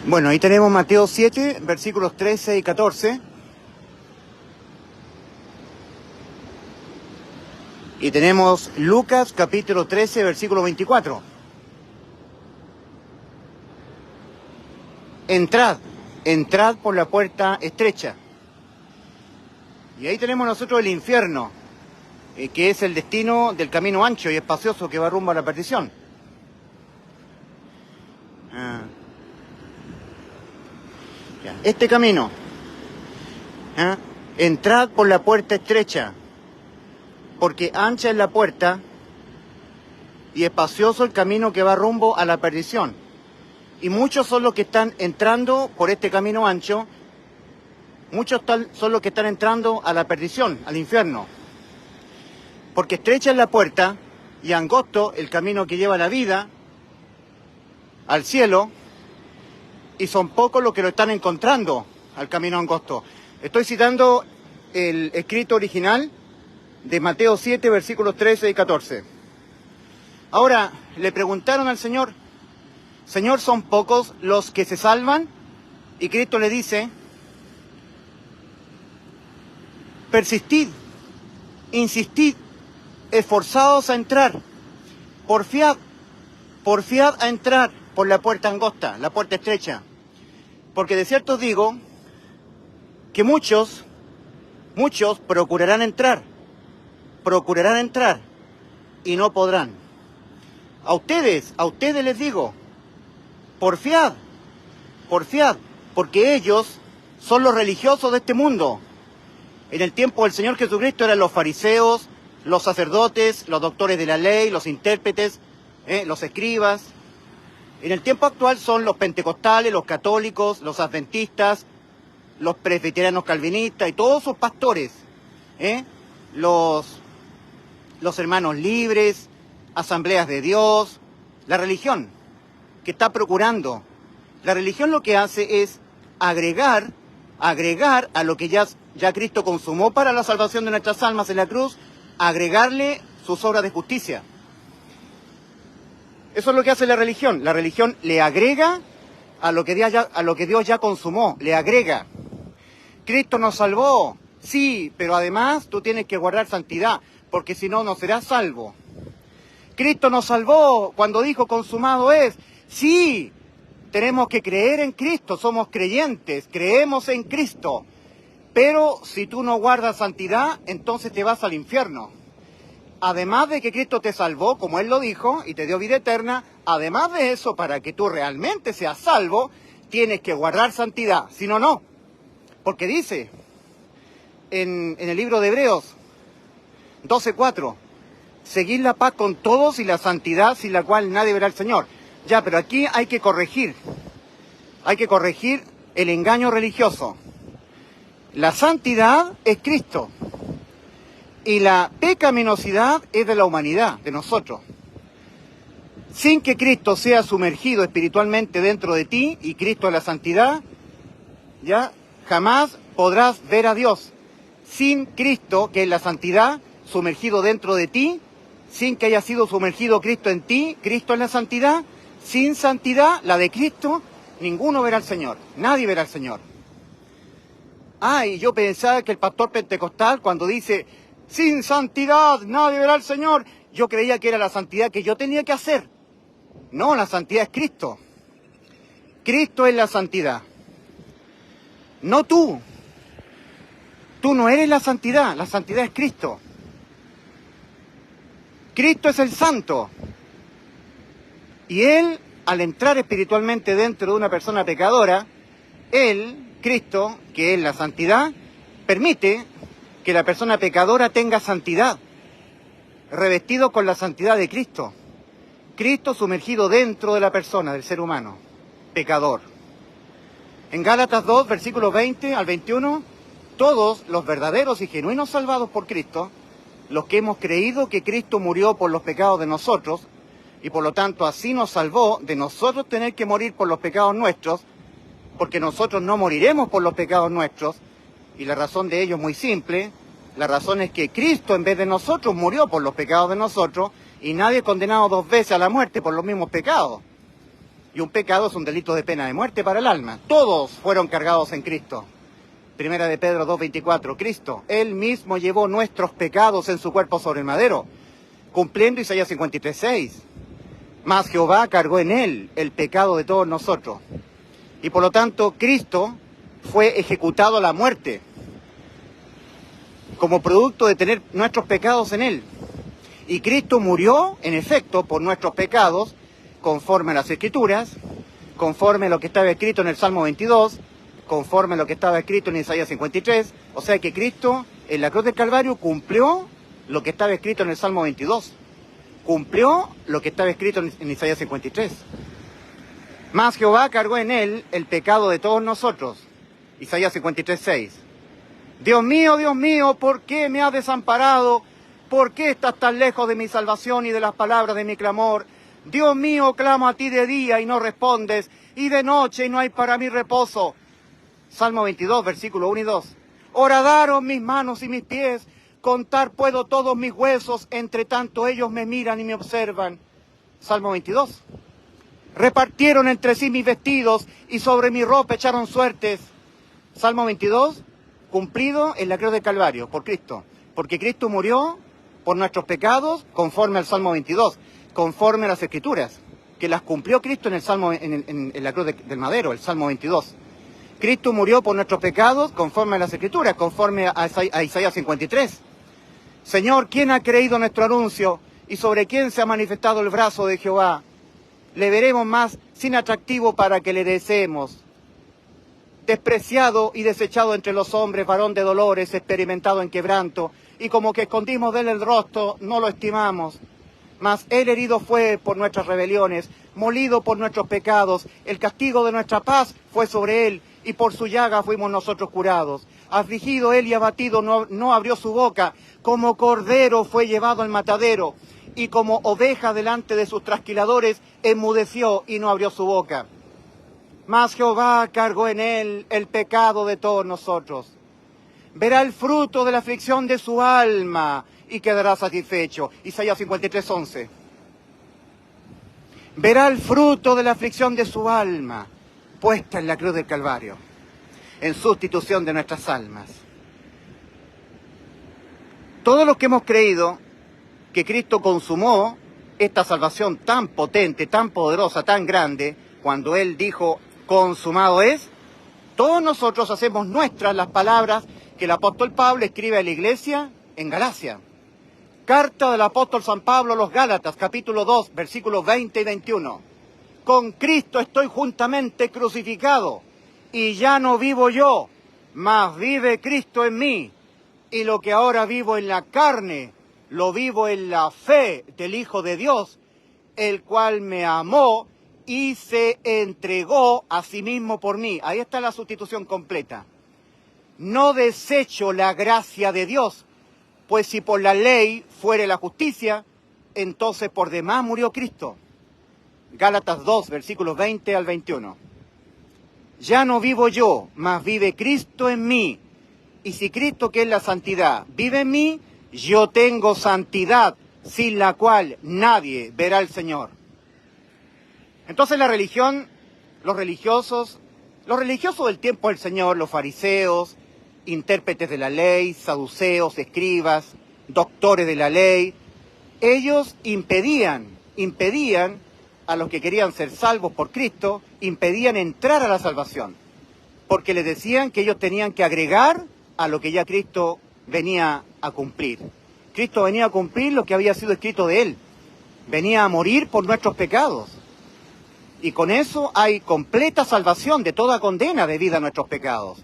Bueno, ahí tenemos Mateo 7, versículos 13 y 14. Y tenemos Lucas capítulo 13, versículo 24. Entrad por la puerta estrecha. Y ahí tenemos nosotros el infierno, que es el destino del camino ancho y espacioso que va rumbo a la perdición. Este camino, entrad por la puerta estrecha, porque ancha es la puerta y espacioso el camino que va rumbo a la perdición. Y muchos son los que están entrando por este camino ancho, muchos son los que están entrando a la perdición, al infierno. Porque estrecha es la puerta y angosto el camino que lleva a la vida, al cielo, y son pocos los que lo están encontrando al camino angosto. Estoy citando el escrito original de Mateo 7, versículos 13 y 14. Ahora, le preguntaron al Señor, Señor, ¿son pocos los que se salvan? Y Cristo le dice, persistid, insistid, esforzados a entrar, porfiad a entrar por la puerta angosta, la puerta estrecha. Porque de cierto os digo que muchos procurarán entrar y no podrán. A ustedes les digo, porfiad, porque ellos son los religiosos de este mundo. En el tiempo del Señor Jesucristo eran los fariseos, los sacerdotes, los doctores de la ley, los intérpretes, los escribas. En el tiempo actual son los pentecostales, los católicos, los adventistas, los presbiterianos calvinistas y todos sus pastores, los hermanos libres, asambleas de Dios, la religión que está procurando. La religión lo que hace es agregar a lo que ya Cristo consumó para la salvación de nuestras almas en la cruz, agregarle sus obras de justicia. Eso es lo que hace la religión. La religión le agrega a lo que Dios ya consumó, le agrega. Cristo nos salvó, sí, pero además tú tienes que guardar santidad, porque si no, no serás salvo. Cristo nos salvó cuando dijo consumado es, sí, tenemos que creer en Cristo, somos creyentes, creemos en Cristo, pero si tú no guardas santidad, entonces te vas al infierno. Además de que Cristo te salvó, como Él lo dijo, y te dio vida eterna, además de eso, para que tú realmente seas salvo, tienes que guardar santidad, si no, no. Porque dice en el libro de Hebreos 12:4, seguid la paz con todos y la santidad sin la cual nadie verá al Señor. Ya, pero aquí hay que corregir el engaño religioso. La santidad es Cristo. Y la pecaminosidad es de la humanidad, de nosotros. Sin que Cristo sea sumergido espiritualmente dentro de ti, y Cristo es la santidad, ya jamás podrás ver a Dios. Sin Cristo, que es la santidad, sumergido dentro de ti, sin que haya sido sumergido Cristo en ti, Cristo es la santidad, sin santidad, la de Cristo, ninguno verá al Señor, nadie verá al Señor. Y yo pensaba que el pastor pentecostal cuando dice, sin santidad nadie verá al Señor, yo creía que era la santidad que yo tenía que hacer. No, la santidad es Cristo. Cristo es la santidad. No tú. Tú no eres la santidad es Cristo. Cristo es el santo. Y Él, al entrar espiritualmente dentro de una persona pecadora, Él, Cristo, que es la santidad, permite que la persona pecadora tenga santidad, revestido con la santidad de Cristo. Cristo sumergido dentro de la persona, del ser humano, pecador. En Gálatas 2, versículos 20 al 21, todos los verdaderos y genuinos salvados por Cristo, los que hemos creído que Cristo murió por los pecados de nosotros, y por lo tanto así nos salvó de nosotros tener que morir por los pecados nuestros, porque nosotros no moriremos por los pecados nuestros, y la razón de ello es muy simple. La razón es que Cristo en vez de nosotros murió por los pecados de nosotros, y nadie es condenado 2 veces a la muerte por los mismos pecados. Y un pecado es un delito de pena de muerte para el alma. Todos fueron cargados en Cristo. Primera de Pedro 2:24, Cristo, Él mismo llevó nuestros pecados en su cuerpo sobre el madero, cumpliendo Isaías 53:6. Mas Jehová cargó en Él el pecado de todos nosotros. Y por lo tanto, Cristo fue ejecutado a la muerte como producto de tener nuestros pecados en Él. Y Cristo murió, en efecto, por nuestros pecados, conforme a las Escrituras, conforme a lo que estaba escrito en el Salmo 22, conforme a lo que estaba escrito en Isaías 53, o sea que Cristo en la cruz del Calvario cumplió lo que estaba escrito en el Salmo 22, cumplió lo que estaba escrito en Isaías 53. Mas Jehová cargó en Él el pecado de todos nosotros, Isaías 53:6. Dios mío, ¿por qué me has desamparado? ¿Por qué estás tan lejos de mi salvación y de las palabras de mi clamor? Dios mío, clamo a ti de día y no respondes, y de noche y no hay para mí reposo. Salmo 22, versículo 1 y 2. Horadaron mis manos y mis pies, contar puedo todos mis huesos, entre tanto ellos me miran y me observan. Salmo 22. Repartieron entre sí mis vestidos y sobre mi ropa echaron suertes. Salmo 22, cumplido en la cruz del Calvario, por Cristo. Porque Cristo murió por nuestros pecados, conforme al Salmo 22, conforme a las Escrituras, que las cumplió Cristo en el Salmo, en la cruz del madero, el Salmo 22. Cristo murió por nuestros pecados, conforme a las Escrituras, conforme a Isaías 53. Señor, ¿quién ha creído nuestro anuncio? ¿Y sobre quién se ha manifestado el brazo de Jehová? Le veremos más sin atractivo para que le deseemos. Despreciado y desechado entre los hombres, varón de dolores, experimentado en quebranto, y como que escondimos de él el rostro, no lo estimamos. Mas él herido fue por nuestras rebeliones, molido por nuestros pecados, el castigo de nuestra paz fue sobre él, y por su llaga fuimos nosotros curados. Afligido él y abatido no abrió su boca, como cordero fue llevado al matadero, y como oveja delante de sus trasquiladores enmudeció y no abrió su boca. Mas Jehová cargó en él el pecado de todos nosotros. Verá el fruto de la aflicción de su alma y quedará satisfecho. Isaías 53:11. Verá el fruto de la aflicción de su alma, puesta en la cruz del Calvario, en sustitución de nuestras almas. Todos los que hemos creído que Cristo consumó esta salvación tan potente, tan poderosa, tan grande, cuando Él dijo, consumado es, todos nosotros hacemos nuestras las palabras que el apóstol Pablo escribe a la iglesia en Galacia. Carta del apóstol San Pablo a los Gálatas, capítulo 2, versículos 20 y 21. Con Cristo estoy juntamente crucificado, y ya no vivo yo, mas vive Cristo en mí, y lo que ahora vivo en la carne, lo vivo en la fe del Hijo de Dios, el cual me amó y se entregó a sí mismo por mí. Ahí está la sustitución completa. No desecho la gracia de Dios, pues si por la ley fuere la justicia, entonces por demás murió Cristo. Gálatas 2, versículos 20 al 21. Ya no vivo yo, mas vive Cristo en mí. Y si Cristo, que es la santidad, vive en mí, yo tengo santidad, sin la cual nadie verá al Señor. Entonces la religión, los religiosos del tiempo del Señor, los fariseos, intérpretes de la ley, saduceos, escribas, doctores de la ley, ellos impedían a los que querían ser salvos por Cristo, impedían entrar a la salvación, porque les decían que ellos tenían que agregar a lo que ya Cristo venía a cumplir. Cristo venía a cumplir lo que había sido escrito de Él, venía a morir por nuestros pecados. Y con eso hay completa salvación de toda condena debida a nuestros pecados.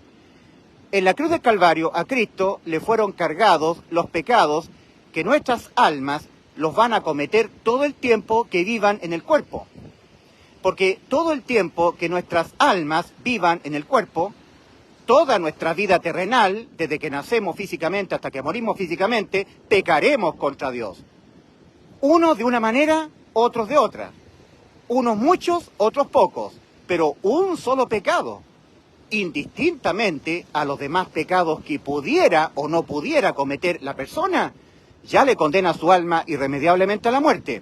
En la cruz del Calvario a Cristo le fueron cargados los pecados que nuestras almas los van a cometer todo el tiempo que vivan en el cuerpo. Porque todo el tiempo que nuestras almas vivan en el cuerpo, toda nuestra vida terrenal, desde que nacemos físicamente hasta que morimos físicamente, pecaremos contra Dios. Unos de una manera, otros de otra. Unos muchos, otros pocos, pero un solo pecado, indistintamente a los demás pecados que pudiera o no pudiera cometer la persona, ya le condena su alma irremediablemente a la muerte.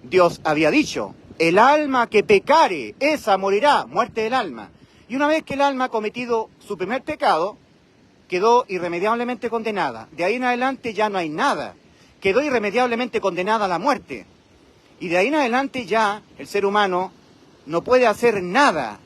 Dios había dicho, el alma que pecare, esa morirá, muerte del alma. Y una vez que el alma ha cometido su primer pecado, quedó irremediablemente condenada. De ahí en adelante ya no hay nada. Quedó irremediablemente condenada a la muerte. Y de ahí en adelante ya el ser humano no puede hacer nada,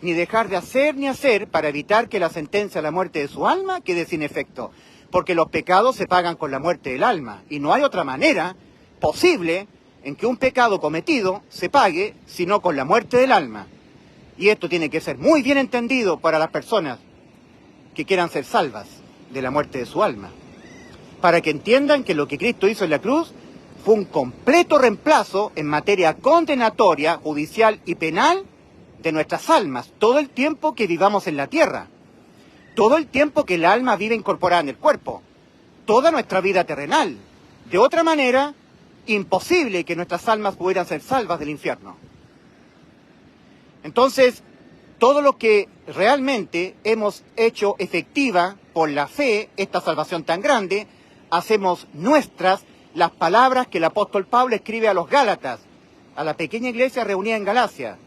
ni dejar de hacer ni hacer para evitar que la sentencia a la muerte de su alma quede sin efecto. Porque los pecados se pagan con la muerte del alma. Y no hay otra manera posible en que un pecado cometido se pague sino con la muerte del alma. Y esto tiene que ser muy bien entendido para las personas que quieran ser salvas de la muerte de su alma. Para que entiendan que lo que Cristo hizo en la cruz fue un completo reemplazo en materia condenatoria, judicial y penal de nuestras almas, todo el tiempo que vivamos en la tierra, todo el tiempo que el alma vive incorporada en el cuerpo, toda nuestra vida terrenal. De otra manera, imposible que nuestras almas pudieran ser salvas del infierno. Entonces, todo lo que realmente hemos hecho efectiva por la fe, esta salvación tan grande, hacemos nuestras las palabras que el apóstol Pablo escribe a los Gálatas, a la pequeña iglesia reunida en Galacia.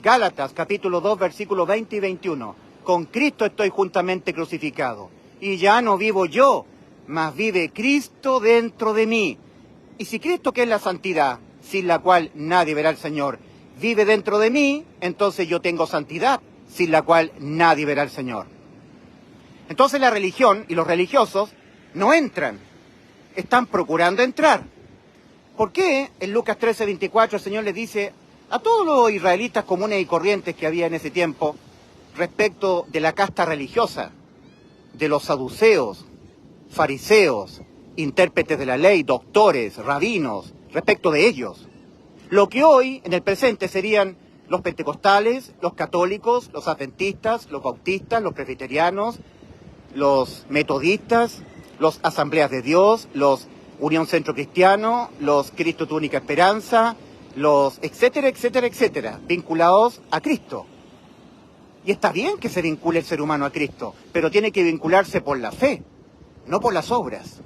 Gálatas, capítulo 2, versículos 20 y 21. Con Cristo estoy juntamente crucificado, y ya no vivo yo, mas vive Cristo dentro de mí. Y si Cristo, que es la santidad, sin la cual nadie verá al Señor, vive dentro de mí, entonces yo tengo santidad, sin la cual nadie verá al Señor. Entonces la religión y los religiosos no entran, están procurando entrar. ¿Por qué en Lucas 13:24 el Señor les dice a todos los israelitas comunes y corrientes que había en ese tiempo respecto de la casta religiosa, de los saduceos, fariseos, intérpretes de la ley, doctores, rabinos, respecto de ellos? Lo que hoy, en el presente, serían los pentecostales, los católicos, los adventistas, los bautistas, los presbiterianos, los metodistas, los asambleas de Dios, los Unión Centro Cristiano, los Cristo Tu Única Esperanza, los etcétera, etcétera, etcétera, vinculados a Cristo. Y está bien que se vincule el ser humano a Cristo, pero tiene que vincularse por la fe, no por las obras.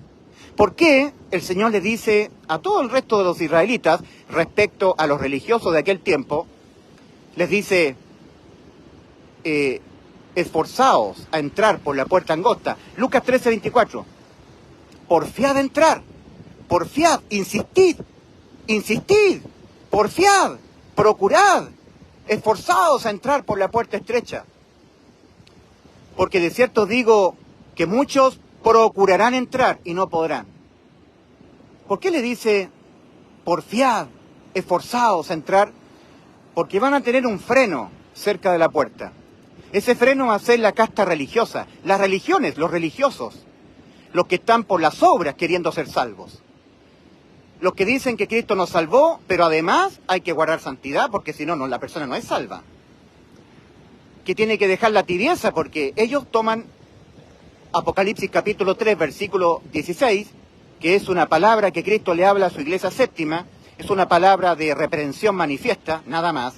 ¿Por qué el Señor le dice a todo el resto de los israelitas, respecto a los religiosos de aquel tiempo, les dice, esforzaos a entrar por la puerta angosta? Lucas 13:24, porfiad a entrar, porfiad, insistid, porfiad, procurad, esforzaos a entrar por la puerta estrecha. Porque de cierto digo que muchos procurarán entrar y no podrán. ¿Por qué le dice porfiad, esforzaos a entrar? Porque van a tener un freno cerca de la puerta. Ese freno va a ser la casta religiosa, las religiones, los religiosos, los que están por las obras queriendo ser salvos. Los que dicen que Cristo nos salvó, pero además hay que guardar santidad porque si no, la persona no es salva. Que tiene que dejar la tibieza porque ellos toman Apocalipsis capítulo 3, versículo 16, que es una palabra que Cristo le habla a su iglesia séptima, es una palabra de reprensión manifiesta, nada más,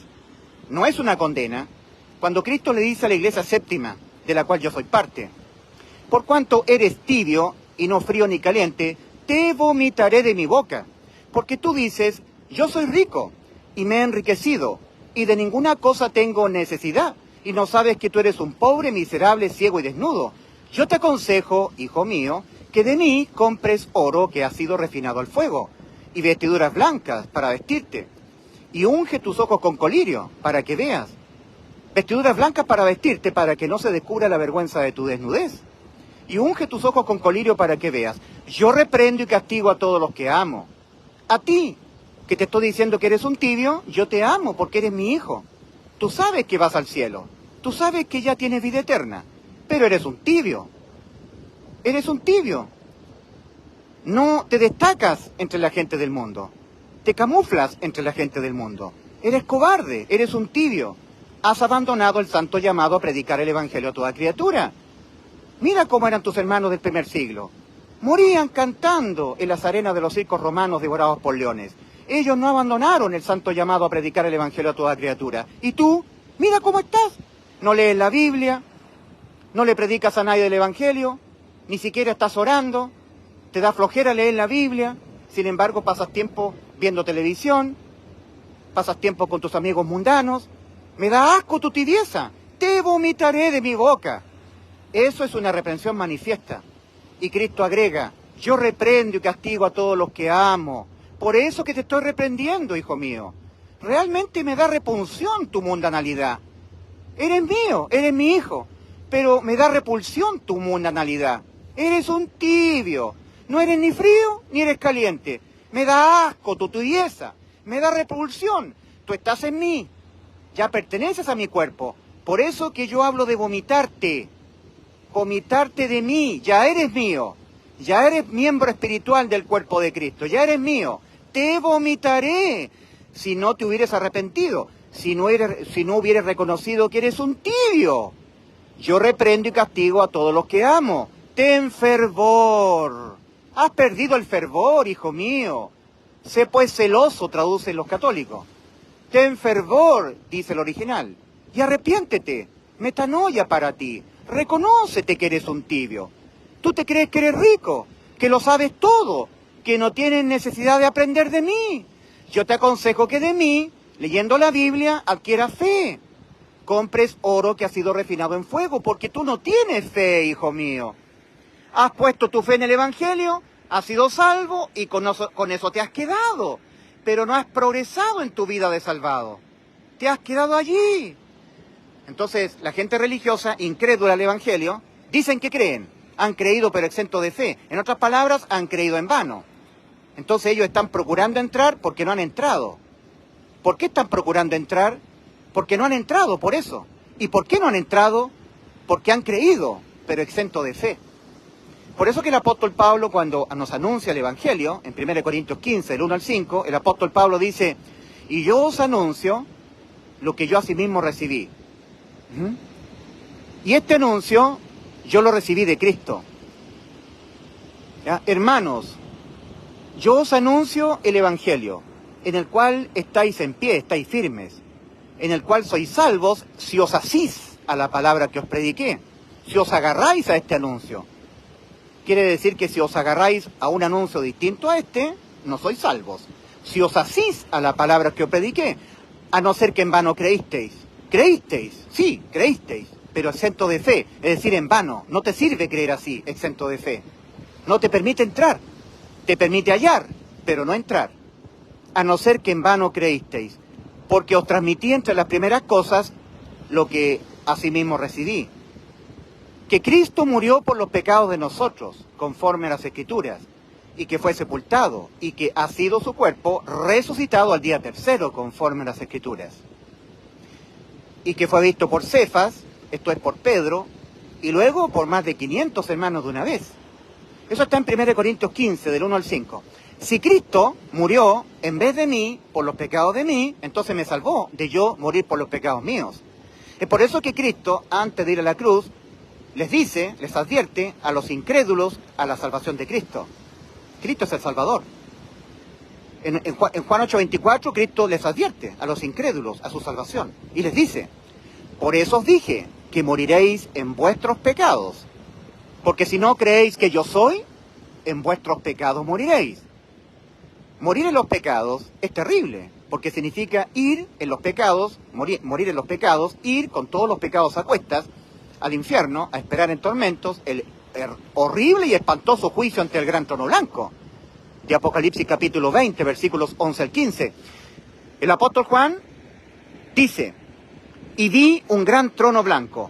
no es una condena. Cuando Cristo le dice a la iglesia séptima, de la cual yo soy parte, por cuanto eres tibio y no frío ni caliente, te vomitaré de mi boca, porque tú dices, yo soy rico y me he enriquecido, y de ninguna cosa tengo necesidad, y no sabes que tú eres un pobre, miserable, ciego y desnudo. Yo te aconsejo, hijo mío, que de mí compres oro que ha sido refinado al fuego, y vestiduras blancas para vestirte, y unge tus ojos con colirio, para que veas. Vestiduras blancas para vestirte, para que no se descubra la vergüenza de tu desnudez. Y unge tus ojos con colirio para que veas. Yo reprendo y castigo a todos los que amo. A ti, que te estoy diciendo que eres un tibio, yo te amo porque eres mi hijo. Tú sabes que vas al cielo. Tú sabes que ya tienes vida eterna. Pero eres un tibio. Eres un tibio. No te destacas entre la gente del mundo. Te camuflas entre la gente del mundo. Eres cobarde, eres un tibio. Has abandonado el santo llamado a predicar el evangelio a toda criatura. Mira cómo eran tus hermanos del primer siglo. Morían cantando en las arenas de los circos romanos devorados por leones. Ellos no abandonaron el santo llamado a predicar el evangelio a toda criatura. ¿Y tú? Mira cómo estás. No lees la Biblia, no le predicas a nadie del evangelio, ni siquiera estás orando, te da flojera leer la Biblia, sin embargo pasas tiempo viendo televisión, pasas tiempo con tus amigos mundanos, me da asco tu tibieza, te vomitaré de mi boca. Eso es una reprensión manifiesta. Y Cristo agrega, yo reprendo y castigo a todos los que amo. Por eso que te estoy reprendiendo, hijo mío. Realmente me da repulsión tu mundanalidad. Eres mío, eres mi hijo, pero me da repulsión tu mundanalidad. Eres un tibio, no eres ni frío ni eres caliente. Me da asco tu tibieza, me da repulsión. Tú estás en mí, ya perteneces a mi cuerpo. Por eso que yo hablo de vomitarte de mí, ya eres mío. Ya eres miembro espiritual del cuerpo de Cristo, ya eres mío. Te vomitaré si no te hubieras arrepentido, si no hubieras reconocido que eres un tibio. Yo reprendo y castigo a todos los que amo. Ten fervor. Has perdido el fervor, hijo mío. Sé pues celoso, traducen los católicos. Ten fervor, dice el original. Y arrepiéntete. Metanoia para ti. Reconócete que eres un tibio. Tú te crees que eres rico, que lo sabes todo, que no tienes necesidad de aprender de mí. Yo te aconsejo que de mí, leyendo la Biblia, adquieras fe. Compres oro que ha sido refinado en fuego, porque tú no tienes fe, hijo mío. Has puesto tu fe en el Evangelio, has sido salvo y con eso te has quedado. Pero no has progresado en tu vida de salvado. Te has quedado allí. Entonces, la gente religiosa, incrédula al Evangelio, dicen que creen. Han creído pero exento de fe. En otras palabras, han creído en vano. Entonces ellos están procurando entrar porque no han entrado. ¿Por qué están procurando entrar? Porque no han entrado, por eso. ¿Y por qué no han entrado? Porque han creído, pero exento de fe. Por eso que el apóstol Pablo, cuando nos anuncia el Evangelio, en 1 Corintios 15, del 1 al 5, el apóstol Pablo dice, y yo os anuncio lo que yo asimismo recibí. Y este anuncio yo lo recibí de Cristo. ¿Ya? Hermanos, yo os anuncio el Evangelio, en el cual estáis en pie, estáis firmes, en el cual sois salvos si os asís a la palabra que os prediqué, si os agarráis a este anuncio. Quiere decir que si os agarráis a un anuncio distinto a este, no sois salvos. Si os asís a la palabra que os prediqué, a no ser que en vano creísteis. ¿Creísteis? Sí, creísteis, pero exento de fe, es decir, en vano. No te sirve creer así, exento de fe. No te permite entrar, te permite hallar, pero no entrar. A no ser que en vano creísteis, porque os transmití entre las primeras cosas lo que asimismo recibí. Que Cristo murió por los pecados de nosotros, conforme a las Escrituras, y que fue sepultado, y que ha sido su cuerpo resucitado al día tercero, conforme a las Escrituras. Y que fue visto por Cefas, esto es por Pedro, y luego por más de 500 hermanos de una vez. Eso está en 1 Corintios 15, del 1 al 5. Si Cristo murió en vez de mí, por los pecados de mí, entonces me salvó de yo morir por los pecados míos. Es por eso que Cristo, antes de ir a la cruz, les dice, les advierte a los incrédulos a la salvación de Cristo. Cristo es el Salvador. En Juan 8:24, Cristo les advierte a los incrédulos a su salvación. Y les dice, por eso os dije que moriréis en vuestros pecados. Porque si no creéis que yo soy, en vuestros pecados moriréis. Morir en los pecados es terrible, porque significa ir en los pecados, morir en los pecados, ir con todos los pecados a cuestas, al infierno, a esperar en tormentos el horrible y espantoso juicio ante el gran trono blanco, de Apocalipsis capítulo 20, versículos 11 al 15. El apóstol Juan dice, y vi un gran trono blanco,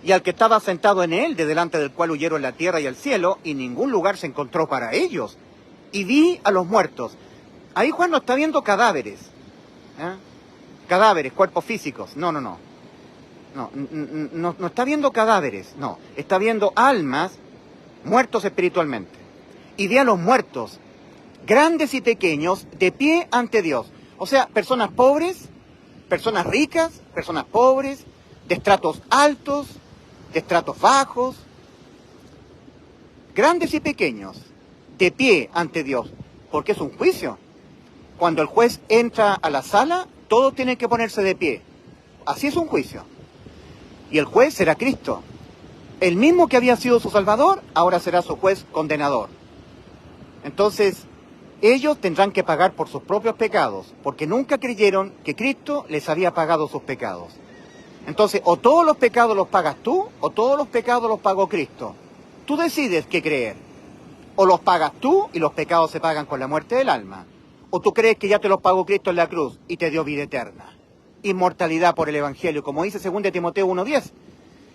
y al que estaba sentado en él, de delante del cual huyeron la tierra y el cielo, y ningún lugar se encontró para ellos. Y vi a los muertos. Ahí Juan no está viendo cadáveres, ¿eh? Cadáveres, cuerpos físicos. No está viendo cadáveres, no. Está viendo almas muertos espiritualmente. Y vi a los muertos, grandes y pequeños, de pie ante Dios. O sea, personas pobres, personas ricas, personas pobres, de estratos altos, de estratos bajos, grandes y pequeños, de pie ante Dios, porque es un juicio. Cuando el juez entra a la sala, todos tienen que ponerse de pie. Así es un juicio. Y el juez será Cristo. El mismo que había sido su Salvador, ahora será su juez condenador. Entonces, ellos tendrán que pagar por sus propios pecados, porque nunca creyeron que Cristo les había pagado sus pecados. Entonces, o todos los pecados los pagas tú, o todos los pecados los pagó Cristo. Tú decides qué creer. O los pagas tú y los pecados se pagan con la muerte del alma. O tú crees que ya te los pagó Cristo en la cruz y te dio vida eterna. Inmortalidad por el Evangelio, como dice 2 Timoteo 1:10.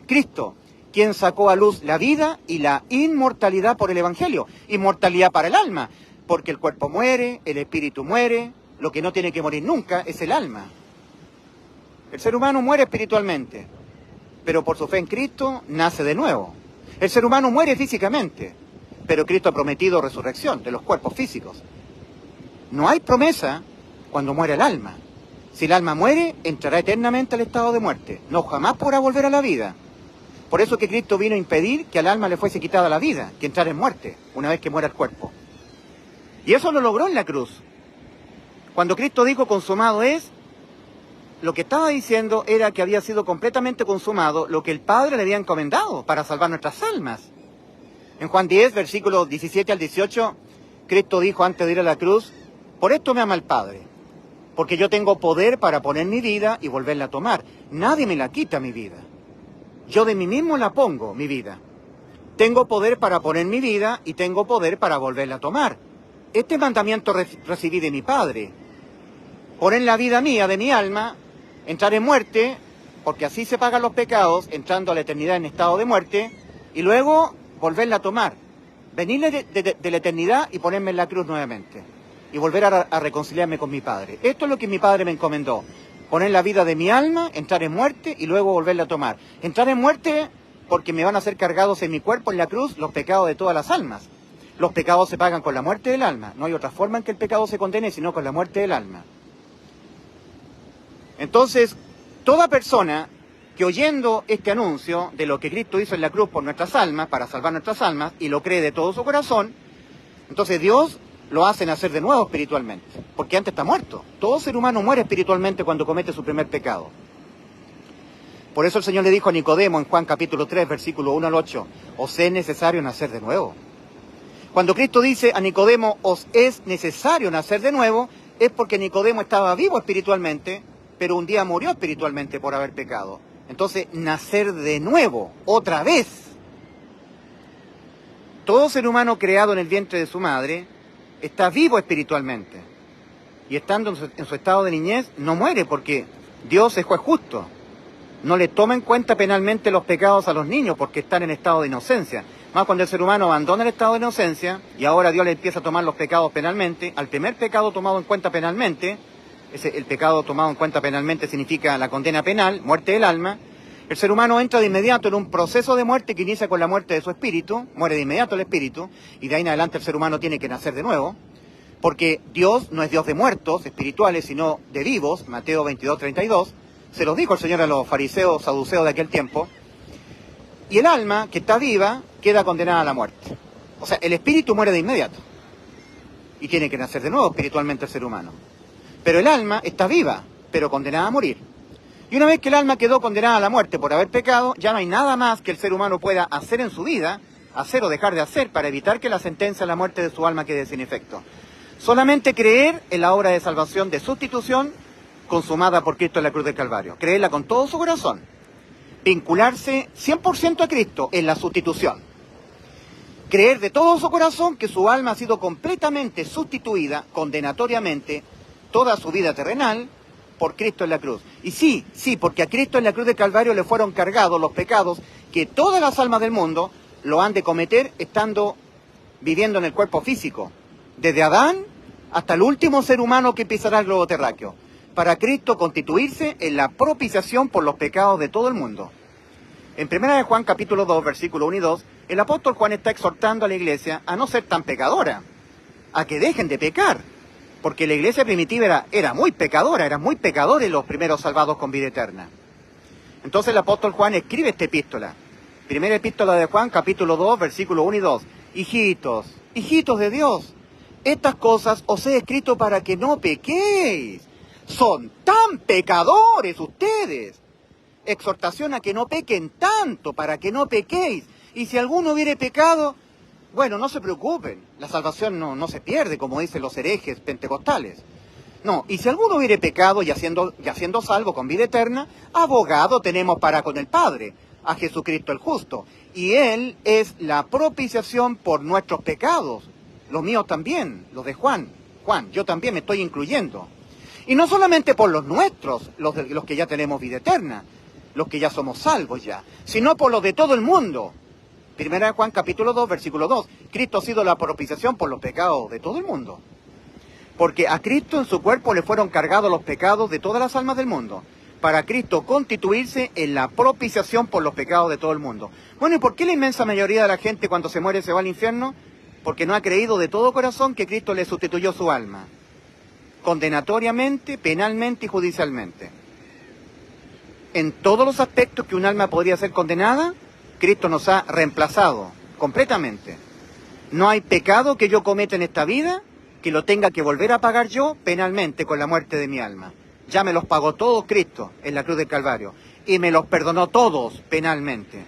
Cristo, quien sacó a luz la vida y la inmortalidad por el Evangelio. Inmortalidad para el alma, porque el cuerpo muere, el espíritu muere, lo que no tiene que morir nunca es el alma. El ser humano muere espiritualmente, pero por su fe en Cristo nace de nuevo. El ser humano muere físicamente, pero Cristo ha prometido resurrección de los cuerpos físicos. No hay promesa cuando muere el alma. Si el alma muere, entrará eternamente al estado de muerte. No jamás podrá volver a la vida. Por eso que Cristo vino a impedir que al alma le fuese quitada la vida, que entrara en muerte, una vez que muera el cuerpo. Y eso lo logró en la cruz. Cuando Cristo dijo consumado es, lo que estaba diciendo era que había sido completamente consumado lo que el Padre le había encomendado para salvar nuestras almas. En Juan 10, versículos 17 al 18, Cristo dijo antes de ir a la cruz, por esto me ama el Padre, porque yo tengo poder para poner mi vida y volverla a tomar. Nadie me la quita mi vida. Yo de mí mismo la pongo, mi vida. Tengo poder para poner mi vida y tengo poder para volverla a tomar. Este mandamiento recibí de mi Padre. Poner la vida mía, de mi alma, entrar en muerte, porque así se pagan los pecados, entrando a la eternidad en estado de muerte, y luego volverla a tomar. Venir de la eternidad y ponerme en la cruz nuevamente. Y volver a reconciliarme con mi Padre. Esto es lo que mi Padre me encomendó. Poner la vida de mi alma, entrar en muerte y luego volverla a tomar. Entrar en muerte porque me van a ser cargados en mi cuerpo, en la cruz, los pecados de todas las almas. Los pecados se pagan con la muerte del alma. No hay otra forma en que el pecado se condene sino con la muerte del alma. Entonces, toda persona que oyendo este anuncio de lo que Cristo hizo en la cruz por nuestras almas, para salvar nuestras almas, y lo cree de todo su corazón, entonces Dios lo hace nacer de nuevo espiritualmente, porque antes está muerto. Todo ser humano muere espiritualmente cuando comete su primer pecado. Por eso el Señor le dijo a Nicodemo en Juan capítulo 3, versículo 1 al 8, os es necesario nacer de nuevo. Cuando Cristo dice a Nicodemo, os es necesario nacer de nuevo, es porque Nicodemo estaba vivo espiritualmente, pero un día murió espiritualmente por haber pecado. Entonces, nacer de nuevo, otra vez. Todo ser humano creado en el vientre de su madre está vivo espiritualmente. Y estando en su estado de niñez, no muere porque Dios es juez justo. No le toma en cuenta penalmente los pecados a los niños porque están en estado de inocencia. Más cuando el ser humano abandona el estado de inocencia y ahora Dios le empieza a tomar los pecados penalmente, al primer pecado tomado en cuenta penalmente, el pecado tomado en cuenta penalmente significa la condena penal, muerte del alma, el ser humano entra de inmediato en un proceso de muerte que inicia con la muerte de su espíritu, muere de inmediato el espíritu, y de ahí en adelante el ser humano tiene que nacer de nuevo, porque Dios no es Dios de muertos espirituales, sino de vivos, Mateo 22:32, se los dijo el Señor a los fariseos, saduceos de aquel tiempo, y el alma, que está viva, queda condenada a la muerte. O sea, el espíritu muere de inmediato, y tiene que nacer de nuevo espiritualmente el ser humano. Pero el alma está viva, pero condenada a morir. Y una vez que el alma quedó condenada a la muerte por haber pecado, ya no hay nada más que el ser humano pueda hacer en su vida, hacer o dejar de hacer, para evitar que la sentencia a la muerte de su alma quede sin efecto. Solamente creer en la obra de salvación de sustitución consumada por Cristo en la cruz del Calvario. Creerla con todo su corazón. Vincularse 100% a Cristo en la sustitución. Creer de todo su corazón que su alma ha sido completamente sustituida, condenatoriamente, toda su vida terrenal, por Cristo en la cruz. Y sí, porque a Cristo en la cruz del Calvario le fueron cargados los pecados que todas las almas del mundo lo han de cometer viviendo en el cuerpo físico. Desde Adán hasta el último ser humano que pisará el globo terráqueo. Para Cristo constituirse en la propiciación por los pecados de todo el mundo. En 1 Juan capítulo 2, versículo 1 y 2, el apóstol Juan está exhortando a la iglesia a no ser tan pecadora, a que dejen de pecar. Porque la iglesia primitiva era muy pecadora, eran muy pecadores los primeros salvados con vida eterna. Entonces el apóstol Juan escribe esta epístola. Primera epístola de Juan, capítulo 2, versículo 1 y 2. Hijitos de Dios, estas cosas os he escrito para que no pequéis. Son tan pecadores ustedes. Exhortación a que no pequen tanto, para que no pequéis. Y si alguno hubiere pecado, Bueno, no se preocupen, la salvación no se pierde, como dicen los herejes pentecostales. No, y si alguno hubiere pecado y siendo salvo con vida eterna, abogado tenemos para con el Padre, a Jesucristo el justo. Y Él es la propiciación por nuestros pecados, los míos también, los de Juan. Juan, yo también me estoy incluyendo. Y no solamente por los nuestros, los que ya tenemos vida eterna, los que ya somos salvos ya, sino por los de todo el mundo. Primera de Juan capítulo 2, versículo 2. Cristo ha sido la propiciación por los pecados de todo el mundo. Porque a Cristo en su cuerpo le fueron cargados los pecados de todas las almas del mundo, para Cristo constituirse en la propiciación por los pecados de todo el mundo. Bueno, ¿y por qué la inmensa mayoría de la gente cuando se muere se va al infierno? Porque no ha creído de todo corazón que Cristo le sustituyó su alma, condenatoriamente, penalmente y judicialmente. En todos los aspectos que un alma podría ser condenada, Cristo nos ha reemplazado completamente. No hay pecado que yo cometa en esta vida que lo tenga que volver a pagar yo penalmente con la muerte de mi alma. Ya me los pagó todos Cristo en la cruz del Calvario y me los perdonó todos penalmente.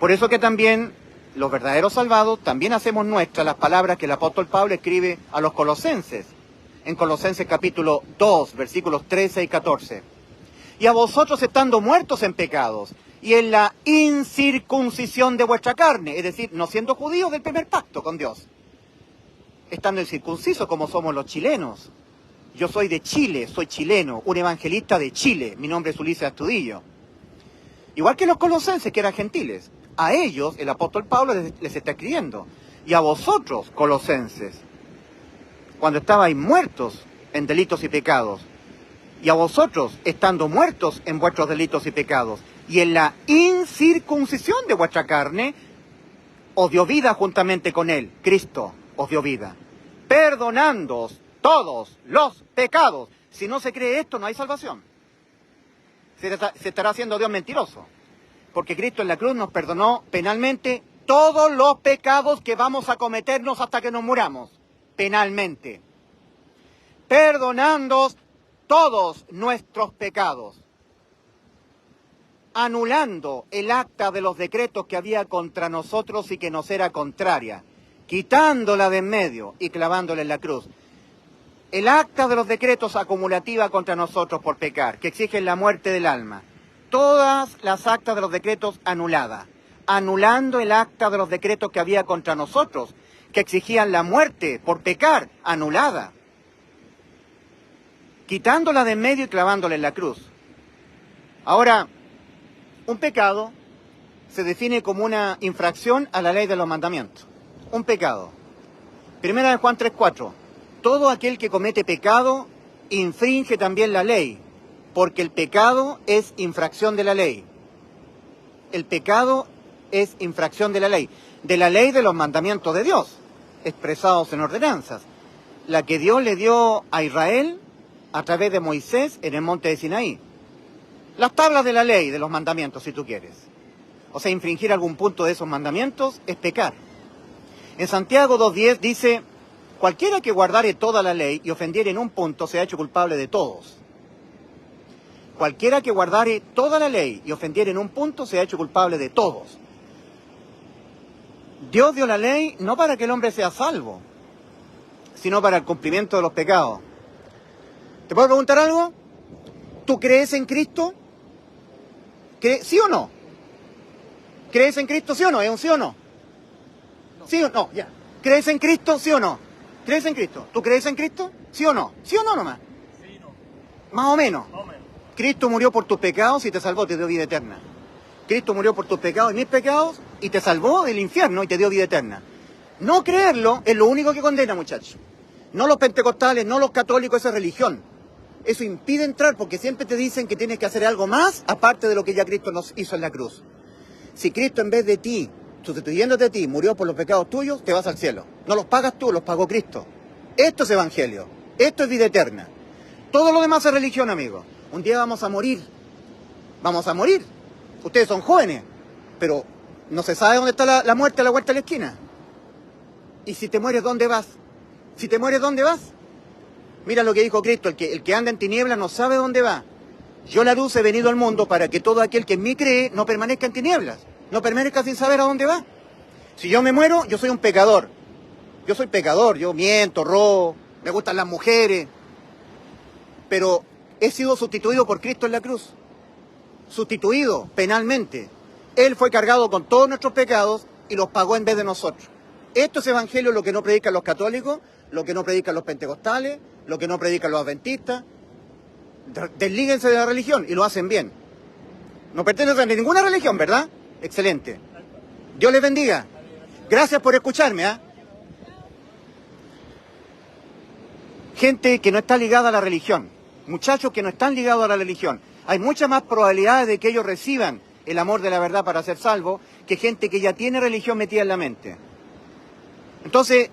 Por eso que también los verdaderos salvados también hacemos nuestras las palabras que el apóstol Pablo escribe a los colosenses, en Colosenses capítulo 2, versículos 13 y 14. Y a vosotros estando muertos en pecados y en la incircuncisión de vuestra carne, es decir, no siendo judíos del primer pacto con Dios, estando incircuncisos como somos los chilenos. Yo soy de Chile, soy chileno, un evangelista de Chile, mi nombre es Ulises Astudillo. Igual que los colosenses, que eran gentiles. A ellos el apóstol Pablo les está escribiendo. Y a vosotros, colosenses, cuando estabais muertos en delitos y pecados, y a vosotros, estando muertos en vuestros delitos y pecados, y en la incircuncisión de vuestra carne, os dio vida juntamente con él, Cristo os dio vida, perdonándoos todos los pecados. Si no se cree esto, no hay salvación. Se estará haciendo Dios mentiroso, porque Cristo en la cruz nos perdonó penalmente todos los pecados que vamos a cometernos hasta que nos muramos, penalmente, perdonándoos todos nuestros pecados, anulando el acta de los decretos que había contra nosotros y que nos era contraria, quitándola de en medio y clavándola en la cruz. El acta de los decretos acumulativa contra nosotros por pecar, que exigen la muerte del alma. Todas las actas de los decretos anuladas, anulando el acta de los decretos que había contra nosotros, que exigían la muerte por pecar, anulada. Quitándola de en medio y clavándola en la cruz. Ahora, un pecado se define como una infracción a la ley de los mandamientos. Un pecado. Primera de Juan 3:4. Todo aquel que comete pecado infringe también la ley, porque el pecado es infracción de la ley. El pecado es infracción de la ley de los mandamientos de Dios, expresados en ordenanzas, la que Dios le dio a Israel a través de Moisés en el monte de Sinaí. Las tablas de la ley, de los mandamientos, si tú quieres. O sea, infringir algún punto de esos mandamientos es pecar. En Santiago 2:10 dice: cualquiera que guardare toda la ley y ofendiere en un punto se ha hecho culpable de todos. Cualquiera que guardare toda la ley y ofendiere en un punto se ha hecho culpable de todos. Dios dio la ley no para que el hombre sea salvo, sino para el cumplimiento de los pecados. ¿Te puedo preguntar algo? ¿Tú crees en Cristo? ¿Sí o no? ¿Crees en Cristo, sí o no? ¿Es un sí o no? ¿Sí o no? Ya. ¿Crees en Cristo, sí o no? ¿Crees en Cristo? ¿Tú crees en Cristo? ¿Sí o no? ¿Sí o no nomás? Sí, no. Más o menos. Más o menos. Cristo murió por tus pecados y te salvó, te dio vida eterna. Cristo murió por tus pecados y mis pecados y te salvó del infierno y te dio vida eterna. No creerlo es lo único que condena, muchachos. No los pentecostales, no los católicos, esa es religión. Eso impide entrar porque siempre te dicen que tienes que hacer algo más aparte de lo que ya Cristo nos hizo en la cruz. Si Cristo en vez de ti, sustituyéndote a ti, murió por los pecados tuyos, te vas al cielo. No los pagas tú, los pagó Cristo. Esto es evangelio. Esto es vida eterna. Todo lo demás es religión, amigo. Un día vamos a morir. Vamos a morir. Ustedes son jóvenes, pero no se sabe dónde está la muerte a la vuelta de la esquina. Y si te mueres, ¿dónde vas? Si te mueres, ¿dónde vas? Mira lo que dijo Cristo, el que anda en tinieblas no sabe dónde va. Yo la luz he venido al mundo para que todo aquel que en mí cree no permanezca en tinieblas, no permanezca sin saber a dónde va. Si yo me muero, yo soy un pecador. Yo soy pecador, yo miento, robo, me gustan las mujeres. Pero he sido sustituido por Cristo en la cruz. Sustituido penalmente. Él fue cargado con todos nuestros pecados y los pagó en vez de nosotros. Esto es evangelio, lo que no predican los católicos, lo que no predican los pentecostales, lo que no predican los adventistas. Deslíguense de la religión y lo hacen bien. No pertenecen a ninguna religión, ¿verdad? Excelente. Dios les bendiga. Gracias por escucharme, ¿ah? Gente que no está ligada a la religión, muchachos que no están ligados a la religión. Hay muchas más probabilidades de que ellos reciban el amor de la verdad para ser salvos que gente que ya tiene religión metida en la mente. Entonces,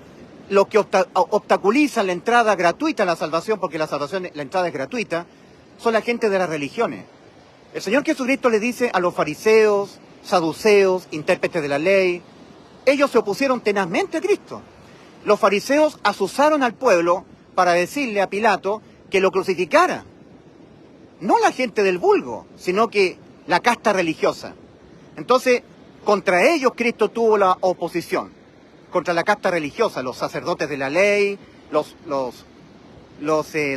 los que obstaculizan la entrada gratuita a la salvación, porque la salvación, la entrada es gratuita, son la gente de las religiones. El Señor Jesucristo le dice a los fariseos, saduceos, intérpretes de la ley, ellos se opusieron tenazmente a Cristo. Los fariseos asusaron al pueblo para decirle a Pilato que lo crucificara. No la gente del vulgo, sino que la casta religiosa. Entonces, contra ellos Cristo tuvo la oposición. Contra la casta religiosa, los sacerdotes de la ley, los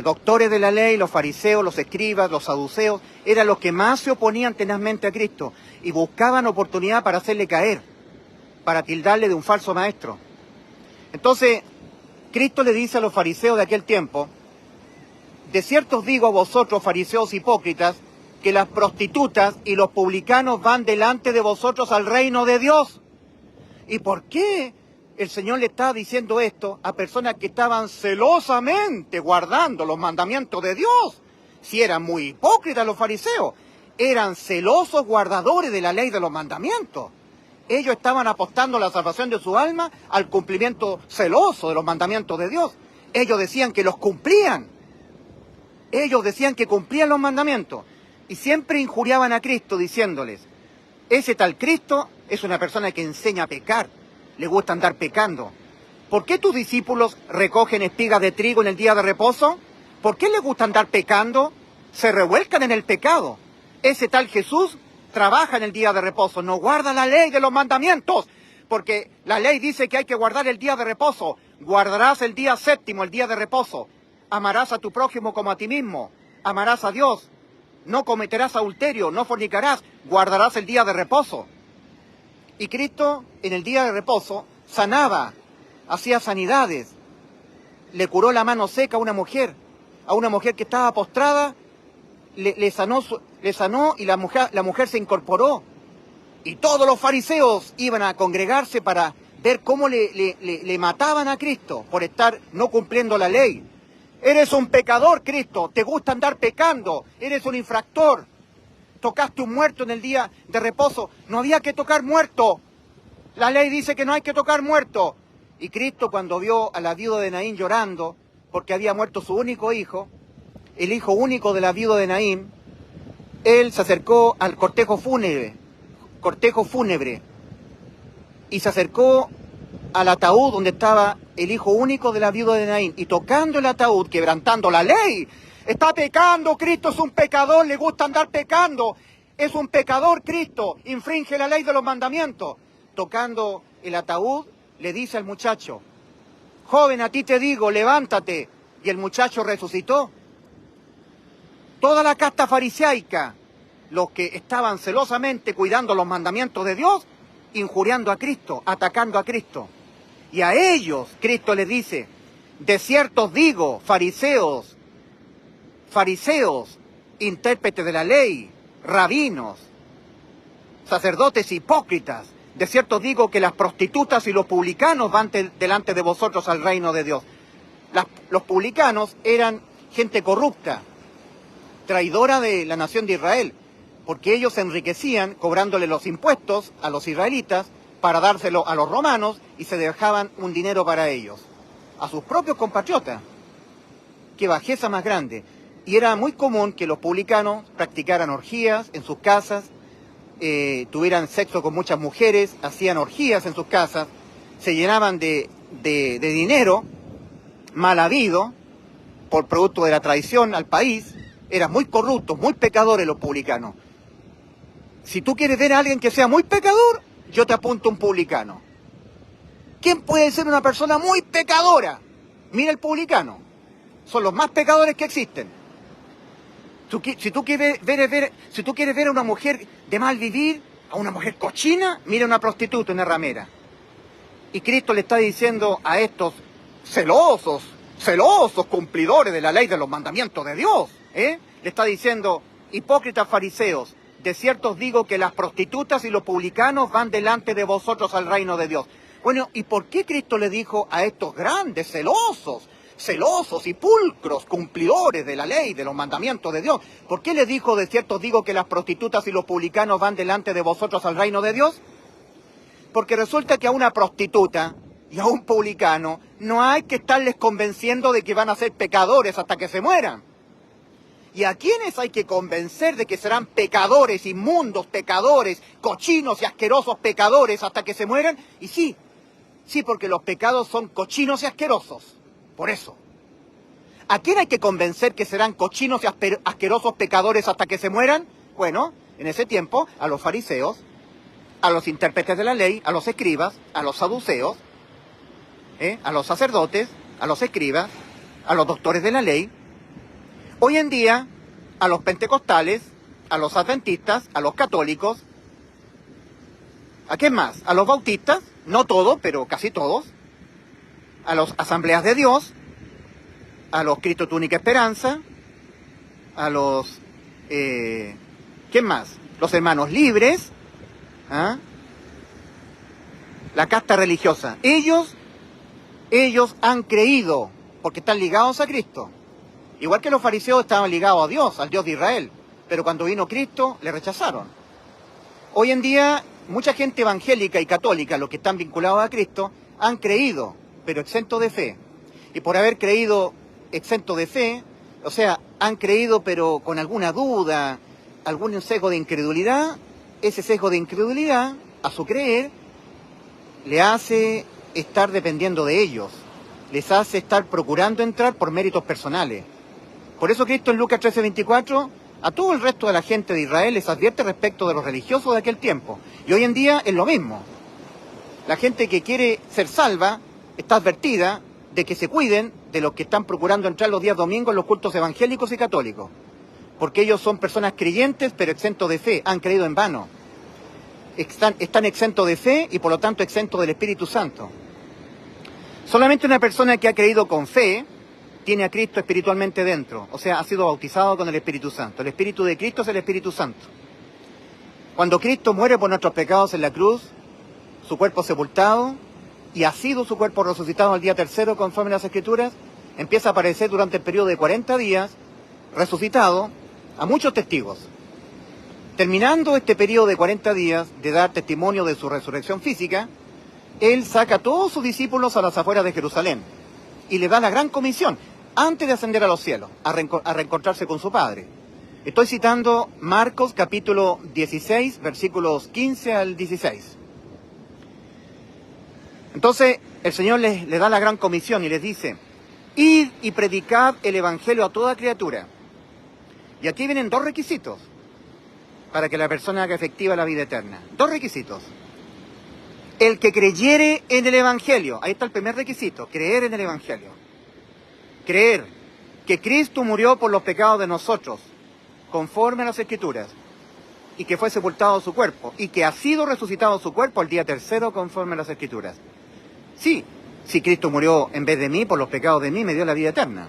doctores de la ley, los fariseos, los escribas, los saduceos, eran los que más se oponían tenazmente a Cristo y buscaban oportunidad para hacerle caer, para tildarle de un falso maestro. Entonces, Cristo le dice a los fariseos de aquel tiempo, de cierto os digo a vosotros, fariseos hipócritas, que las prostitutas y los publicanos van delante de vosotros al reino de Dios. ¿Y por qué el Señor le está diciendo esto a personas que estaban celosamente guardando los mandamientos de Dios? Si eran muy hipócritas los fariseos, eran celosos guardadores de la ley de los mandamientos. Ellos estaban apostando la salvación de su alma al cumplimiento celoso de los mandamientos de Dios. Ellos decían que los cumplían. Ellos decían que cumplían los mandamientos. Y siempre injuriaban a Cristo diciéndoles, ese tal Cristo es una persona que enseña a pecar. Le gusta andar pecando. ¿Por qué tus discípulos recogen espigas de trigo en el día de reposo? ¿Por qué les gusta andar pecando? Se revuelcan en el pecado. Ese tal Jesús trabaja en el día de reposo, no guarda la ley de los mandamientos, porque la ley dice que hay que guardar el día de reposo. Guardarás el día séptimo, el día de reposo. Amarás a tu prójimo como a ti mismo. Amarás a Dios. No cometerás adulterio, no fornicarás. Guardarás el día de reposo. Y Cristo en el día de reposo sanaba, hacía sanidades. Le curó la mano seca a una mujer que estaba postrada, le sanó y la mujer se incorporó. Y todos los fariseos iban a congregarse para ver cómo le mataban a Cristo por estar no cumpliendo la ley. Eres un pecador, Cristo, te gusta andar pecando, eres un infractor. Tocaste un muerto en el día de reposo, no había que tocar muerto. La ley dice que no hay que tocar muerto. Y Cristo, cuando vio a la viuda de Naín llorando porque había muerto su único hijo, el hijo único de la viuda de Naín, él se acercó al cortejo fúnebre, y se acercó al ataúd donde estaba el hijo único de la viuda de Naín, y tocando el ataúd, quebrantando la ley. Está pecando, Cristo es un pecador, le gusta andar pecando. Es un pecador, Cristo, infringe la ley de los mandamientos. Tocando el ataúd, le dice al muchacho, joven, a ti te digo, levántate. Y el muchacho resucitó. Toda la casta fariseica, los que estaban celosamente cuidando los mandamientos de Dios, injuriando a Cristo, atacando a Cristo. Y a ellos Cristo les dice, de cierto os digo, fariseos, intérpretes de la ley, rabinos, sacerdotes hipócritas, de cierto os digo que las prostitutas y los publicanos van delante de vosotros al reino de Dios. Los publicanos eran gente corrupta, traidora de la nación de Israel, porque ellos se enriquecían cobrándole los impuestos a los israelitas para dárselo a los romanos y se dejaban un dinero para ellos, a sus propios compatriotas. Qué bajeza más grande. Y era muy común que los publicanos practicaran orgías en sus casas, tuvieran sexo con muchas mujeres, hacían orgías en sus casas, se llenaban de dinero mal habido por producto de la traición al país. Eran muy corruptos, muy pecadores los publicanos. Si tú quieres ver a alguien que sea muy pecador, yo te apunto un publicano. ¿quién puede ser una persona muy pecadora? Mira el publicano. Son los más pecadores que existen. Si tú quieres ver a una mujer de mal vivir, a una mujer cochina, mira a una prostituta, una ramera. Y Cristo le está diciendo a estos celosos cumplidores de la ley, de los mandamientos de Dios, le está diciendo: hipócritas fariseos, de cierto os digo que las prostitutas y los publicanos van delante de vosotros al reino de Dios. Bueno, ¿y por qué Cristo le dijo a estos grandes celosos y pulcros cumplidores de la ley, de los mandamientos de Dios? ¿Por qué le dijo: de cierto os digo que las prostitutas y los publicanos van delante de vosotros al reino de Dios? Porque resulta que a una prostituta y a un publicano no hay que estarles convenciendo de que van a ser pecadores hasta que se mueran. ¿Y a quiénes hay que convencer de que serán pecadores, inmundos, pecadores, cochinos y asquerosos pecadores hasta que se mueran? Y sí, porque los pecados son cochinos y asquerosos. Por eso. ¿A quién hay que convencer que serán cochinos y asquerosos pecadores hasta que se mueran? Bueno, en ese tiempo, a los fariseos, a los intérpretes de la ley, a los escribas, a los saduceos, a los sacerdotes, a los escribas, a los doctores de la ley. Hoy en día, a los pentecostales, a los adventistas, a los católicos. ¿A quién más? A los bautistas, no todos, pero casi todos. A las asambleas de Dios, a los Cristo tu única esperanza, a los... ¿quién más? Los hermanos libres, la casta religiosa. Ellos han creído, porque están ligados a Cristo. Igual que los fariseos estaban ligados a Dios, al Dios de Israel, pero cuando vino Cristo le rechazaron. Hoy en día, mucha gente evangélica y católica, los que están vinculados a Cristo, han creído, pero exento de fe. Y por haber creído exento de fe, o sea, han creído pero con alguna duda, algún sesgo de incredulidad, ese sesgo de incredulidad, a su creer, le hace estar dependiendo de ellos, les hace estar procurando entrar por méritos personales. Por eso Cristo en Lucas 13:24 a todo el resto de la gente de Israel les advierte respecto de los religiosos de aquel tiempo. Y hoy en día es lo mismo. La gente que quiere ser salva está advertida de que se cuiden de los que están procurando entrar los días domingos en los cultos evangélicos y católicos. Porque ellos son personas creyentes pero exentos de fe, han creído en vano. Están exentos de fe y por lo tanto exentos del Espíritu Santo. Solamente una persona que ha creído con fe tiene a Cristo espiritualmente dentro, o sea, ha sido bautizado con el Espíritu Santo. El Espíritu de Cristo es el Espíritu Santo. Cuando Cristo muere por nuestros pecados en la cruz, su cuerpo sepultado, y ha sido su cuerpo resucitado al día tercero conforme a las Escrituras, empieza a aparecer durante el periodo de 40 días, resucitado, a muchos testigos. Terminando este periodo de 40 días de dar testimonio de su resurrección física, Él saca a todos sus discípulos a las afueras de Jerusalén y le da la gran comisión, antes de ascender a los cielos, a reencontrarse con su Padre. Estoy citando Marcos capítulo 16, versículos 15 al 16. Entonces, el Señor les da la gran comisión y les dice: id y predicad el Evangelio a toda criatura. Y aquí vienen dos requisitos para que la persona haga efectiva la vida eterna. Dos requisitos. El que creyere en el Evangelio, ahí está el primer requisito, creer en el Evangelio. Creer que Cristo murió por los pecados de nosotros, conforme a las Escrituras, y que fue sepultado su cuerpo, y que ha sido resucitado su cuerpo al día tercero, conforme a las Escrituras. Sí, si Cristo murió en vez de mí, por los pecados de mí, me dio la vida eterna.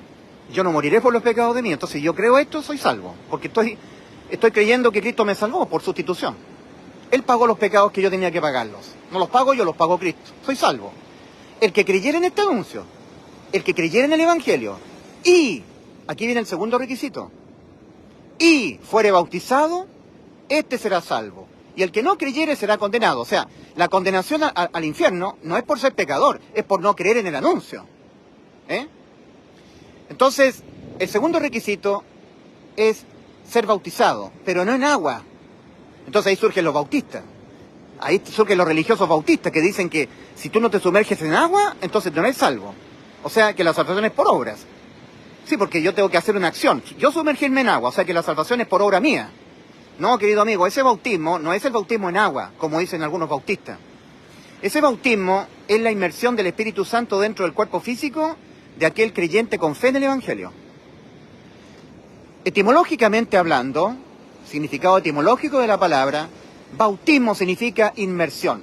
Yo no moriré por los pecados de mí, entonces yo creo esto, soy salvo, porque estoy creyendo que Cristo me salvó por sustitución. Él pagó los pecados que yo tenía que pagarlos. No los pago yo, los pagó Cristo. Soy salvo. El que creyera en este anuncio, el que creyera en el Evangelio, y, aquí viene el segundo requisito, y fuere bautizado, este será salvo. Y el que no creyere será condenado. O sea, la condenación al infierno no es por ser pecador, es por no creer en el anuncio. Entonces, el segundo requisito es ser bautizado, pero no en agua. Entonces ahí surgen los bautistas. Ahí surgen los religiosos bautistas que dicen que si tú no te sumerges en agua, entonces no eres salvo. O sea, que la salvación es por obras. Sí, porque yo tengo que hacer una acción. Yo sumergirme en agua, o sea que la salvación es por obra mía. No, querido amigo, ese bautismo no es el bautismo en agua, como dicen algunos bautistas. Ese bautismo es la inmersión del Espíritu Santo dentro del cuerpo físico de aquel creyente con fe en el Evangelio. Etimológicamente hablando, significado etimológico de la palabra, bautismo significa inmersión.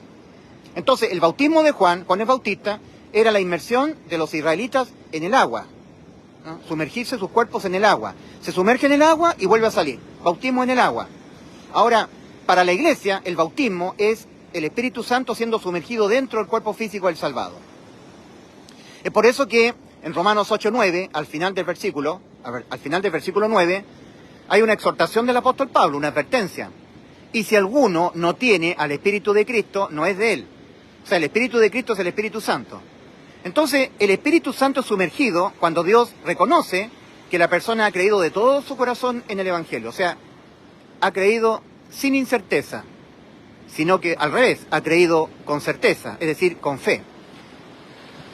Entonces, el bautismo de Juan el Bautista, era la inmersión de los israelitas en el agua, ¿no? Sumergirse sus cuerpos en el agua. Se sumerge en el agua y vuelve a salir. Bautismo en el agua. Ahora, para la iglesia, el bautismo es el Espíritu Santo siendo sumergido dentro del cuerpo físico del salvado. Es por eso que en Romanos 8:9, al final del versículo 9, hay una exhortación del apóstol Pablo, una advertencia. Y si alguno no tiene al Espíritu de Cristo, no es de él. O sea, el Espíritu de Cristo es el Espíritu Santo. Entonces, el Espíritu Santo es sumergido cuando Dios reconoce que la persona ha creído de todo su corazón en el Evangelio. O sea, ha creído sin incerteza, sino que al revés, ha creído con certeza, es decir, con fe.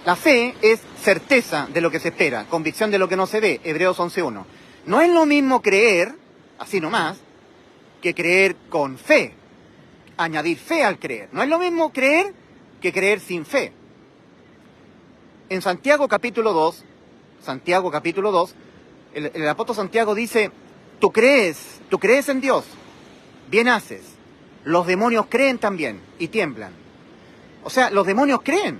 La fe es certeza de lo que se espera, convicción de lo que no se ve, Hebreos 11:1. No es lo mismo creer, así nomás, que creer con fe, añadir fe al creer. No es lo mismo creer que creer sin fe. En Santiago capítulo 2, el apóstol Santiago dice, tú crees en Dios, bien haces. Los demonios creen también y tiemblan. O sea, los demonios creen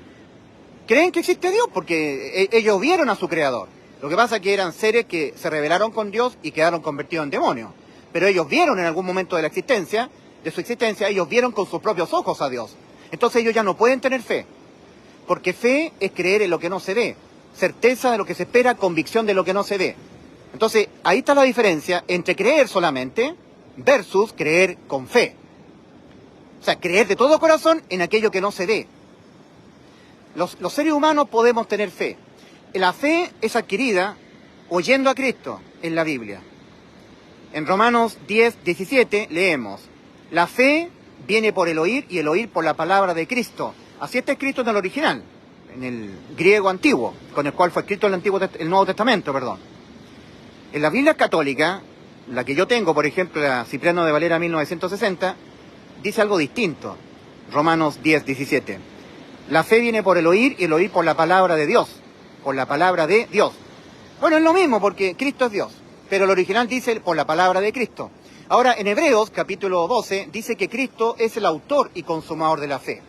que existe Dios porque ellos vieron a su creador. Lo que pasa es que eran seres que se rebelaron con Dios y quedaron convertidos en demonios. Pero ellos vieron en algún momento de su existencia, ellos vieron con sus propios ojos a Dios. Entonces ellos ya no pueden tener fe. Porque fe es creer en lo que no se ve, certeza de lo que se espera, convicción de lo que no se ve. Entonces, ahí está la diferencia entre creer solamente versus creer con fe. O sea, creer de todo corazón en aquello que no se ve. Los seres humanos podemos tener fe. La fe es adquirida oyendo a Cristo en la Biblia. En Romanos 10:17 leemos, la fe viene por el oír y el oír por la palabra de Cristo. Así está escrito en el original, en el griego antiguo, con el cual fue escrito el Nuevo Testamento, perdón. En la Biblia católica, la que yo tengo, por ejemplo, la Cipriano de Valera 1960, dice algo distinto. Romanos 10:17. La fe viene por el oír y el oír por la palabra de Dios. Por la palabra de Dios. Bueno, es lo mismo porque Cristo es Dios, pero el original dice por la palabra de Cristo. Ahora, en Hebreos capítulo 12 dice que Cristo es el autor y consumador de la fe.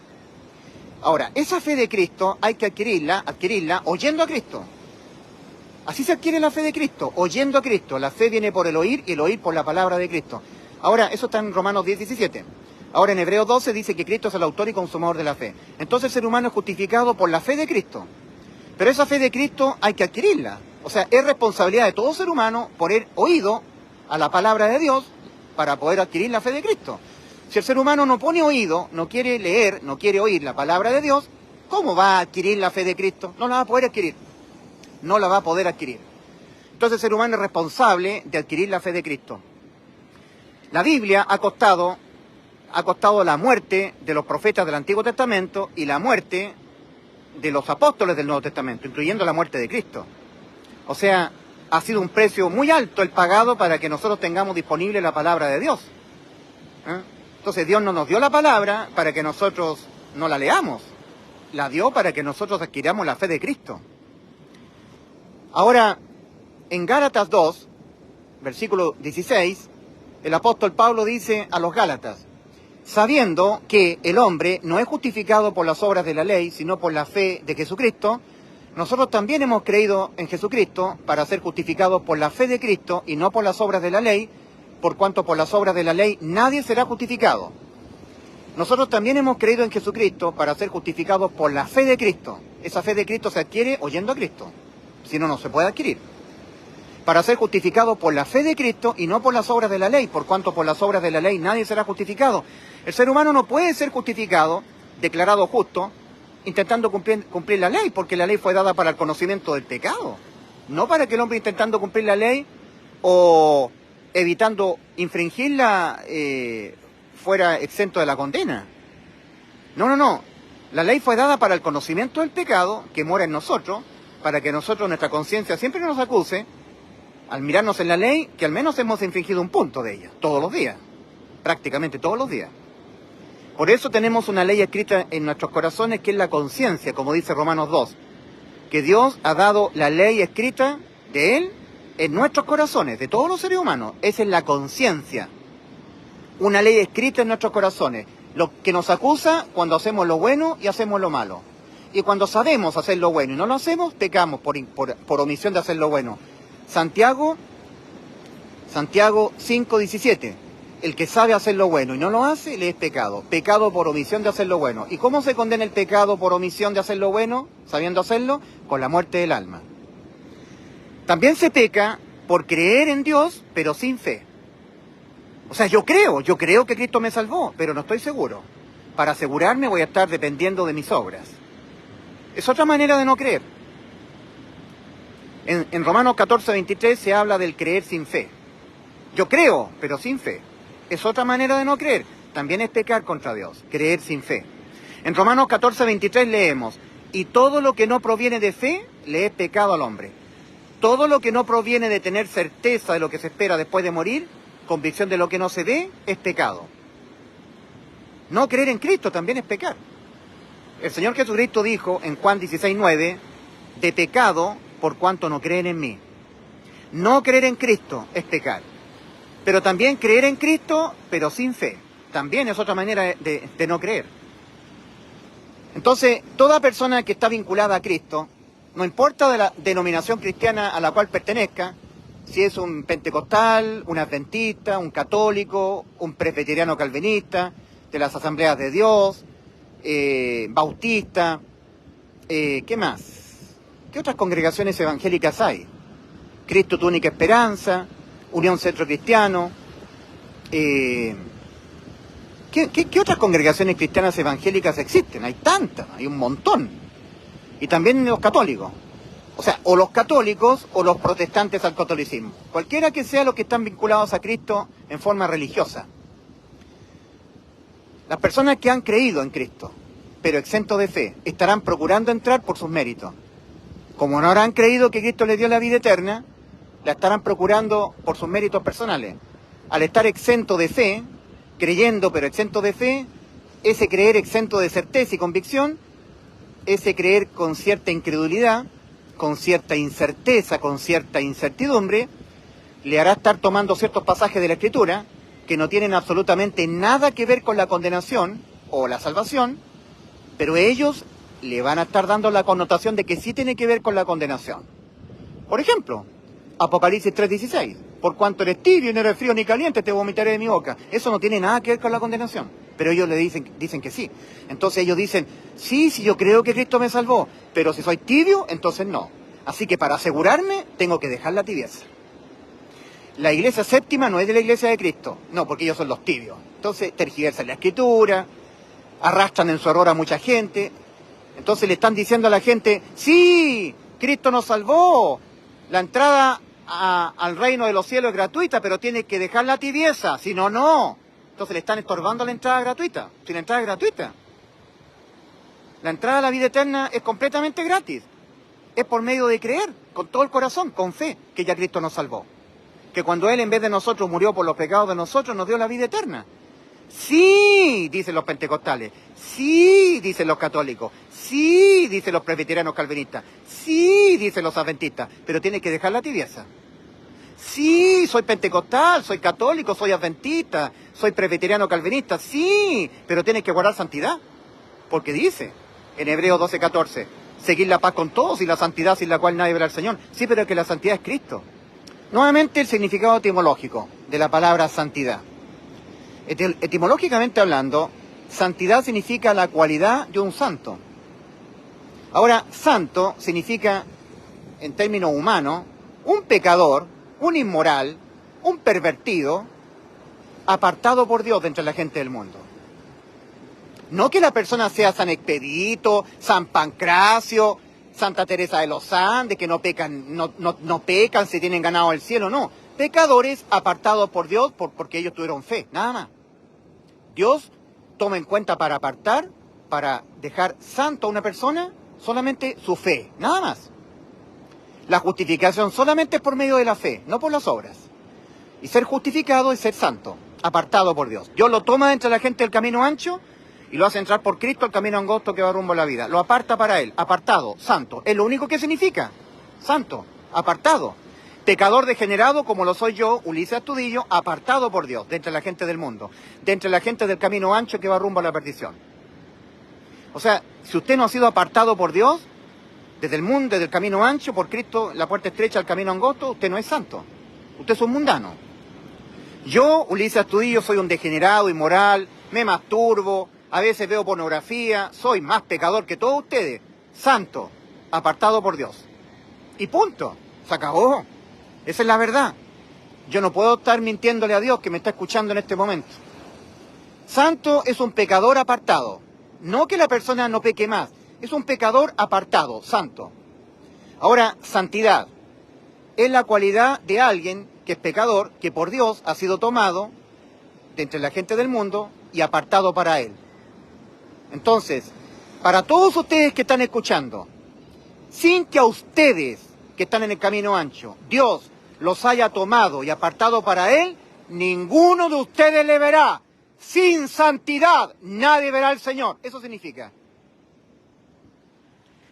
Ahora, esa fe de Cristo hay que adquirirla oyendo a Cristo. Así se adquiere la fe de Cristo, oyendo a Cristo. La fe viene por el oír y el oír por la palabra de Cristo. Ahora, eso está en Romanos 10:17. Ahora, en Hebreos 12 dice que Cristo es el autor y consumador de la fe. Entonces el ser humano es justificado por la fe de Cristo. Pero esa fe de Cristo hay que adquirirla. O sea, es responsabilidad de todo ser humano poner oído a la palabra de Dios para poder adquirir la fe de Cristo. Si el ser humano no pone oído, no quiere leer, no quiere oír la palabra de Dios, ¿cómo va a adquirir la fe de Cristo? No la va a poder adquirir. No la va a poder adquirir. Entonces el ser humano es responsable de adquirir la fe de Cristo. La Biblia ha costado la muerte de los profetas del Antiguo Testamento y la muerte de los apóstoles del Nuevo Testamento, incluyendo la muerte de Cristo. O sea, ha sido un precio muy alto el pagado para que nosotros tengamos disponible la palabra de Dios. Entonces Dios no nos dio la palabra para que nosotros no la leamos. La dio para que nosotros adquiramos la fe de Cristo. Ahora, en Gálatas 2, versículo 16, el apóstol Pablo dice a los Gálatas, sabiendo que el hombre no es justificado por las obras de la ley, sino por la fe de Jesucristo, nosotros también hemos creído en Jesucristo para ser justificados por la fe de Cristo y no por las obras de la ley, por cuanto por las obras de la ley nadie será justificado. Nosotros también hemos creído en Jesucristo para ser justificados por la fe de Cristo. Esa fe de Cristo se adquiere oyendo a Cristo, si no, no se puede adquirir. Para ser justificados por la fe de Cristo y no por las obras de la ley, por cuanto por las obras de la ley nadie será justificado. El ser humano no puede ser justificado, declarado justo, intentando cumplir la ley, porque la ley fue dada para el conocimiento del pecado, no para que el hombre intentando cumplir la ley o evitando infringirla fuera exento de la condena. No. La ley fue dada para el conocimiento del pecado que mora en nosotros, para que nosotros, nuestra conciencia siempre nos acuse, al mirarnos en la ley, que al menos hemos infringido un punto de ella, todos los días, prácticamente todos los días. Por eso tenemos una ley escrita en nuestros corazones que es la conciencia, como dice Romanos 2. Que Dios ha dado la ley escrita de Él en nuestros corazones, de todos los seres humanos. Esa es la conciencia. Una ley escrita en nuestros corazones. Lo que nos acusa cuando hacemos lo bueno y hacemos lo malo. Y cuando sabemos hacer lo bueno y no lo hacemos, pecamos por omisión de hacer lo bueno. Santiago 5:17. El que sabe hacer lo bueno y no lo hace, le es pecado. Pecado por omisión de hacer lo bueno. ¿Y cómo se condena el pecado por omisión de hacer lo bueno, sabiendo hacerlo? Con la muerte del alma. También se peca por creer en Dios, pero sin fe. O sea, yo creo que Cristo me salvó, pero no estoy seguro. Para asegurarme voy a estar dependiendo de mis obras. Es otra manera de no creer. En Romanos 14:23 se habla del creer sin fe. Yo creo, pero sin fe. Es otra manera de no creer. También es pecar contra Dios, creer sin fe. En Romanos 14:23 leemos, y todo lo que no proviene de fe le es pecado al hombre. Todo lo que no proviene de tener certeza de lo que se espera después de morir, convicción de lo que no se ve, es pecado. No creer en Cristo también es pecar. El Señor Jesucristo dijo en Juan 16:9, de pecado por cuanto no creen en mí. No creer en Cristo es pecar. Pero también creer en Cristo, pero sin fe. También es otra manera de no creer. Entonces, toda persona que está vinculada a Cristo, no importa de la denominación cristiana a la cual pertenezca, si es un pentecostal, un adventista, un católico, un presbiteriano calvinista, de las asambleas de Dios, bautista, ¿qué más? ¿Qué otras congregaciones evangélicas hay? Cristo, tu única esperanza, Unión Centro Cristiano. ¿Qué otras congregaciones cristianas evangélicas existen? Hay tantas, hay un montón. Y también los católicos. O sea, o los católicos o los protestantes al catolicismo. Cualquiera que sea los que están vinculados a Cristo en forma religiosa. Las personas que han creído en Cristo, pero exentos de fe, estarán procurando entrar por sus méritos. Como no habrán creído que Cristo les dio la vida eterna, la estarán procurando por sus méritos personales. Al estar exento de fe, creyendo pero exento de fe, ese creer exento de certeza y convicción, ese creer con cierta incredulidad, con cierta incerteza, con cierta incertidumbre, le hará estar tomando ciertos pasajes de la Escritura que no tienen absolutamente nada que ver con la condenación o la salvación, pero ellos le van a estar dando la connotación de que sí tiene que ver con la condenación. Por ejemplo, Apocalipsis 3:16, por cuanto eres tibio y no eres frío ni caliente, te vomitaré de mi boca. Eso no tiene nada que ver con la condenación, pero ellos le dicen que sí. Entonces ellos dicen, sí, yo creo que Cristo me salvó, pero si soy tibio, entonces no. Así que para asegurarme, tengo que dejar la tibieza. La iglesia séptima no es de la iglesia de Cristo, no, porque ellos son los tibios. Entonces tergiversan la Escritura, arrastran en su error a mucha gente. Entonces le están diciendo a la gente, sí, Cristo nos salvó, la entrada al reino de los cielos es gratuita, pero tienes que dejar la tibieza, si no, no. Entonces le están estorbando la entrada gratuita, si la entrada es gratuita. La entrada a la vida eterna es completamente gratis. Es por medio de creer, con todo el corazón, con fe, que ya Cristo nos salvó. Que cuando Él en vez de nosotros murió por los pecados de nosotros, nos dio la vida eterna. Sí, dicen los pentecostales. Sí, dicen los católicos. Sí, dicen los presbiterianos calvinistas. Sí, dicen los adventistas. Pero tienes que dejar la tibieza. Sí, soy pentecostal, soy católico, soy adventista, soy presbiteriano calvinista. Sí, pero tienes que guardar santidad. Porque dice en Hebreos 12:14, seguir la paz con todos y la santidad sin la cual nadie verá al Señor. Sí, pero es que la santidad es Cristo. Nuevamente el significado etimológico de la palabra santidad. Etimológicamente hablando, santidad significa la cualidad de un santo. Ahora, santo significa, en términos humanos, un pecador, un inmoral, un pervertido, apartado por Dios de entre la gente del mundo. No que la persona sea San Expedito, San Pancracio, Santa Teresa de los Andes, que no pecan si tienen ganado el cielo, no. Pecadores apartados por Dios porque ellos tuvieron fe, nada más. Dios toma en cuenta para apartar, para dejar santo a una persona, solamente su fe, nada más. La justificación solamente es por medio de la fe, no por las obras. Y ser justificado es ser santo, apartado por Dios. Dios lo toma entre la gente del camino ancho y lo hace entrar por Cristo al camino angosto que va rumbo a la vida. Lo aparta para Él, apartado, santo. Es lo único que significa, santo, apartado. Pecador degenerado como lo soy yo, Ulises Astudillo, apartado por Dios, de entre la gente del mundo, de entre la gente del camino ancho que va rumbo a la perdición. O sea, si usted no ha sido apartado por Dios, desde el mundo, desde el camino ancho, por Cristo, la puerta estrecha al camino angosto, usted no es santo. Usted es un mundano. Yo, Ulises Astudillo, soy un degenerado, inmoral, me masturbo, a veces veo pornografía, soy más pecador que todos ustedes. Santo, apartado por Dios. Y punto, se acabó. Esa es la verdad. Yo no puedo estar mintiéndole a Dios que me está escuchando en este momento. Santo es un pecador apartado. No que la persona no peque más, es un pecador apartado, santo. Ahora, santidad es la cualidad de alguien que es pecador, que por Dios ha sido tomado de entre la gente del mundo y apartado para Él. Entonces, para todos ustedes que están escuchando, sin que a ustedes que están en el camino ancho, Dios los haya tomado y apartado para Él, ninguno de ustedes le verá. Sin santidad nadie verá al Señor. Eso significa.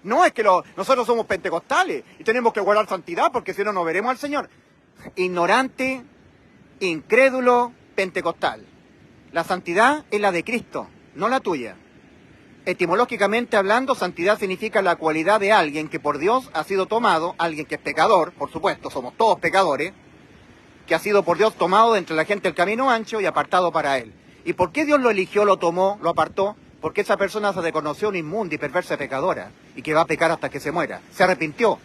No es que nosotros somos pentecostales y tenemos que guardar santidad porque si no, no veremos al Señor. Ignorante, incrédulo, pentecostal. La santidad es la de Cristo, no la tuya. Etimológicamente hablando, santidad significa la cualidad de alguien que por Dios ha sido tomado, alguien que es pecador, por supuesto, somos todos pecadores, que ha sido por Dios tomado de entre la gente del camino ancho y apartado para Él. ¿Y por qué Dios lo eligió, lo tomó, lo apartó? Porque esa persona se reconoció una inmunda y perversa pecadora y que va a pecar hasta que se muera. Se arrepintió.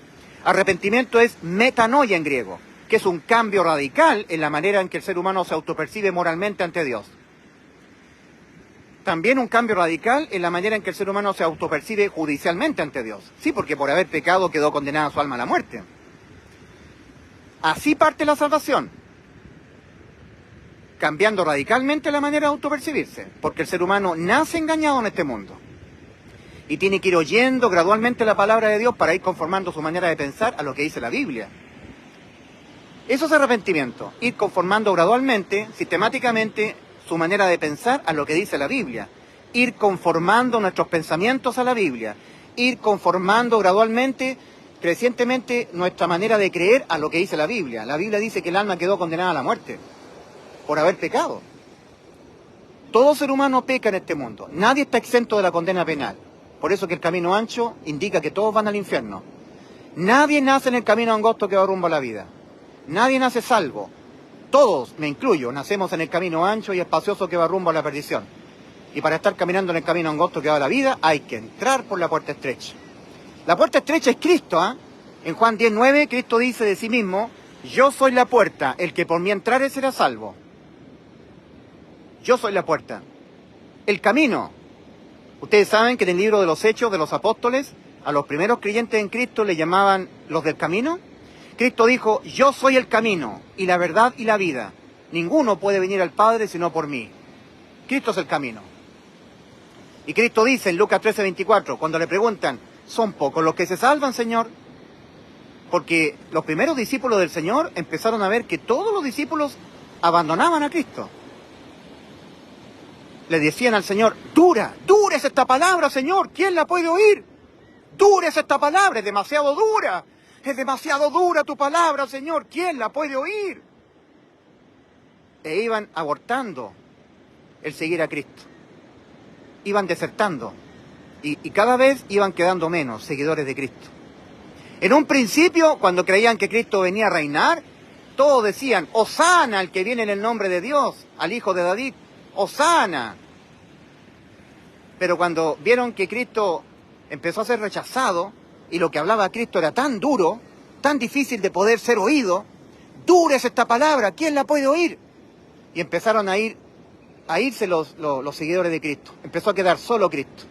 Arrepentimiento es metanoia en griego, que es un cambio radical en la manera en que el ser humano se autopercibe moralmente ante Dios. También un cambio radical en la manera en que el ser humano se autopercibe judicialmente ante Dios. Sí, porque por haber pecado quedó condenada su alma a la muerte. Así parte la salvación. Cambiando radicalmente la manera de autopercibirse, porque el ser humano nace engañado en este mundo y tiene que ir oyendo gradualmente la palabra de Dios para ir conformando su manera de pensar a lo que dice la Biblia. Eso es arrepentimiento, ir conformando gradualmente, sistemáticamente, su manera de pensar a lo que dice la Biblia, ir conformando nuestros pensamientos a la Biblia, ir conformando gradualmente, crecientemente, nuestra manera de creer a lo que dice la Biblia. La Biblia dice que el alma quedó condenada a la muerte por haber pecado. Todo ser humano peca en este mundo. Nadie está exento de la condena penal. Por eso que el camino ancho indica que todos van al infierno. Nadie nace en el camino angosto que va rumbo a la vida. Nadie nace salvo. Todos, me incluyo, nacemos en el camino ancho y espacioso que va rumbo a la perdición. Y para estar caminando en el camino angosto que va a la vida, hay que entrar por la puerta estrecha. La puerta estrecha es Cristo, ¿eh? En Juan 10:9, Cristo dice de sí mismo, yo soy la puerta, el que por mí entrare será salvo. Yo soy la puerta. El camino. Ustedes saben que en el libro de los Hechos de los Apóstoles, a los primeros creyentes en Cristo le llamaban los del camino. Cristo dijo, yo soy el camino, y la verdad y la vida. Ninguno puede venir al Padre sino por mí. Cristo es el camino. Y Cristo dice en Lucas 13:24, cuando le preguntan, ¿son pocos los que se salvan, Señor? Porque los primeros discípulos del Señor empezaron a ver que todos los discípulos abandonaban a Cristo. Le decían al Señor, dura es esta palabra, Señor, ¿quién la puede oír? Dura es esta palabra, es demasiado dura tu palabra, Señor, ¿quién la puede oír? E iban abortando el seguir a Cristo, iban desertando y cada vez iban quedando menos seguidores de Cristo. En un principio, cuando creían que Cristo venía a reinar, todos decían, Hosana al que viene en el nombre de Dios, al hijo de David, Hosana. Pero cuando vieron que Cristo empezó a ser rechazado y lo que hablaba Cristo era tan duro, tan difícil de poder ser oído, dura es esta palabra, ¿quién la puede oír? Y empezaron a irse los seguidores de Cristo. Empezó a quedar solo Cristo.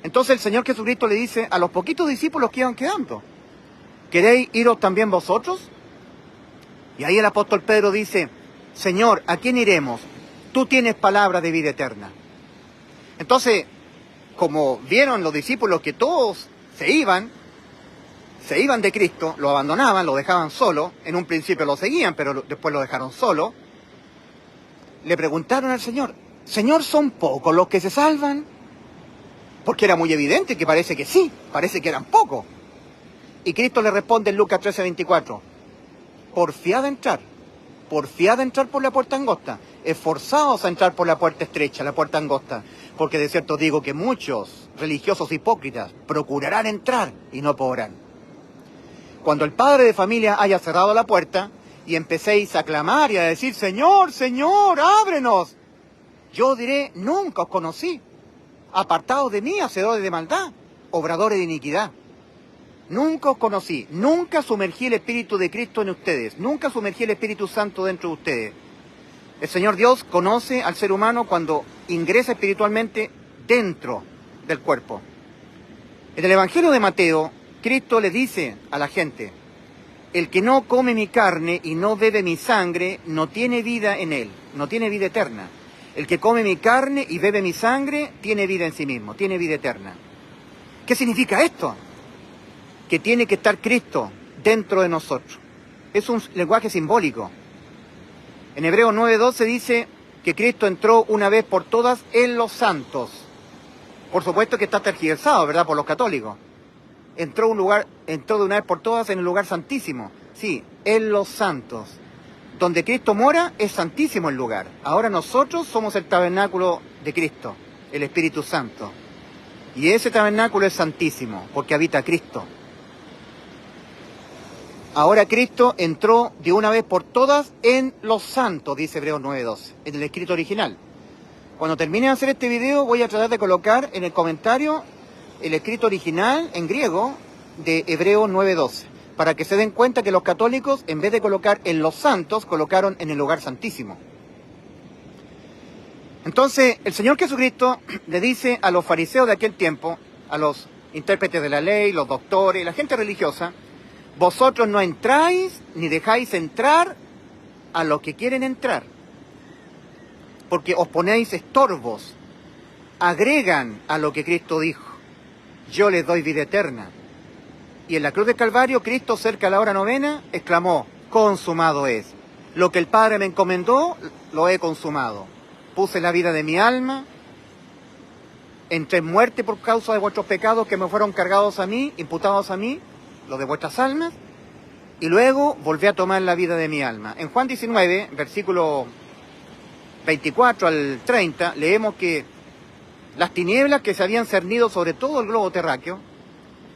Entonces el Señor Jesucristo le dice a los poquitos discípulos que iban quedando, ¿queréis iros también vosotros? Y ahí el apóstol Pedro dice, Señor, ¿a quién iremos? Tú tienes palabra de vida eterna. Entonces, como vieron los discípulos que todos se iban de Cristo, lo abandonaban, lo dejaban solo, en un principio lo seguían, pero después lo dejaron solo, le preguntaron al Señor, Señor, ¿son pocos los que se salvan? Porque era muy evidente que parece que sí, parece que eran pocos. Y Cristo le responde en Lucas 13:24, porfiad a entrar por la puerta angosta, esforzaos a entrar por la puerta estrecha, la puerta angosta, porque de cierto digo que muchos religiosos hipócritas procurarán entrar y no podrán. Cuando el padre de familia haya cerrado la puerta y empecéis a clamar y a decir, Señor, Señor, ábrenos, yo diré, nunca os conocí, apartados de mí, hacedores de maldad, obradores de iniquidad. Nunca os conocí, nunca sumergí el Espíritu de Cristo en ustedes, nunca sumergí el Espíritu Santo dentro de ustedes. El Señor Dios conoce al ser humano cuando ingresa espiritualmente dentro del cuerpo. En el Evangelio de Mateo, Cristo le dice a la gente, el que no come mi carne y no bebe mi sangre, no tiene vida en él, no tiene vida eterna. El que come mi carne y bebe mi sangre, tiene vida en sí mismo, tiene vida eterna. ¿Qué significa esto? Que tiene que estar Cristo dentro de nosotros. Es un lenguaje simbólico. En Hebreos 9:12 dice que Cristo entró una vez por todas en los santos. Por supuesto que está tergiversado, ¿verdad?, por los católicos. Entró de una vez por todas en el lugar santísimo. Sí, en los santos. Donde Cristo mora es santísimo el lugar. Ahora nosotros somos el tabernáculo de Cristo, el Espíritu Santo. Y ese tabernáculo es santísimo, porque habita Cristo. Ahora Cristo entró de una vez por todas en los santos, dice Hebreos 9:12, en el escrito original. Cuando termine de hacer este video voy a tratar de colocar en el comentario el escrito original en griego de Hebreos 9:12, para que se den cuenta que los católicos, en vez de colocar en los santos, colocaron en el lugar santísimo. Entonces, el Señor Jesucristo le dice a los fariseos de aquel tiempo, a los intérpretes de la ley, los doctores, la gente religiosa, vosotros no entráis ni dejáis entrar a los que quieren entrar, porque os ponéis estorbos, agregan a lo que Cristo dijo, yo les doy vida eterna. Y en la cruz del Calvario, Cristo, cerca de la hora novena, exclamó, consumado es. Lo que el Padre me encomendó, lo he consumado. Puse la vida de mi alma, entré en muerte por causa de vuestros pecados que me fueron cargados a mí, imputados a mí, los de vuestras almas, y luego volví a tomar la vida de mi alma. En Juan 19, versículo 24 al 30, leemos que las tinieblas que se habían cernido sobre todo el globo terráqueo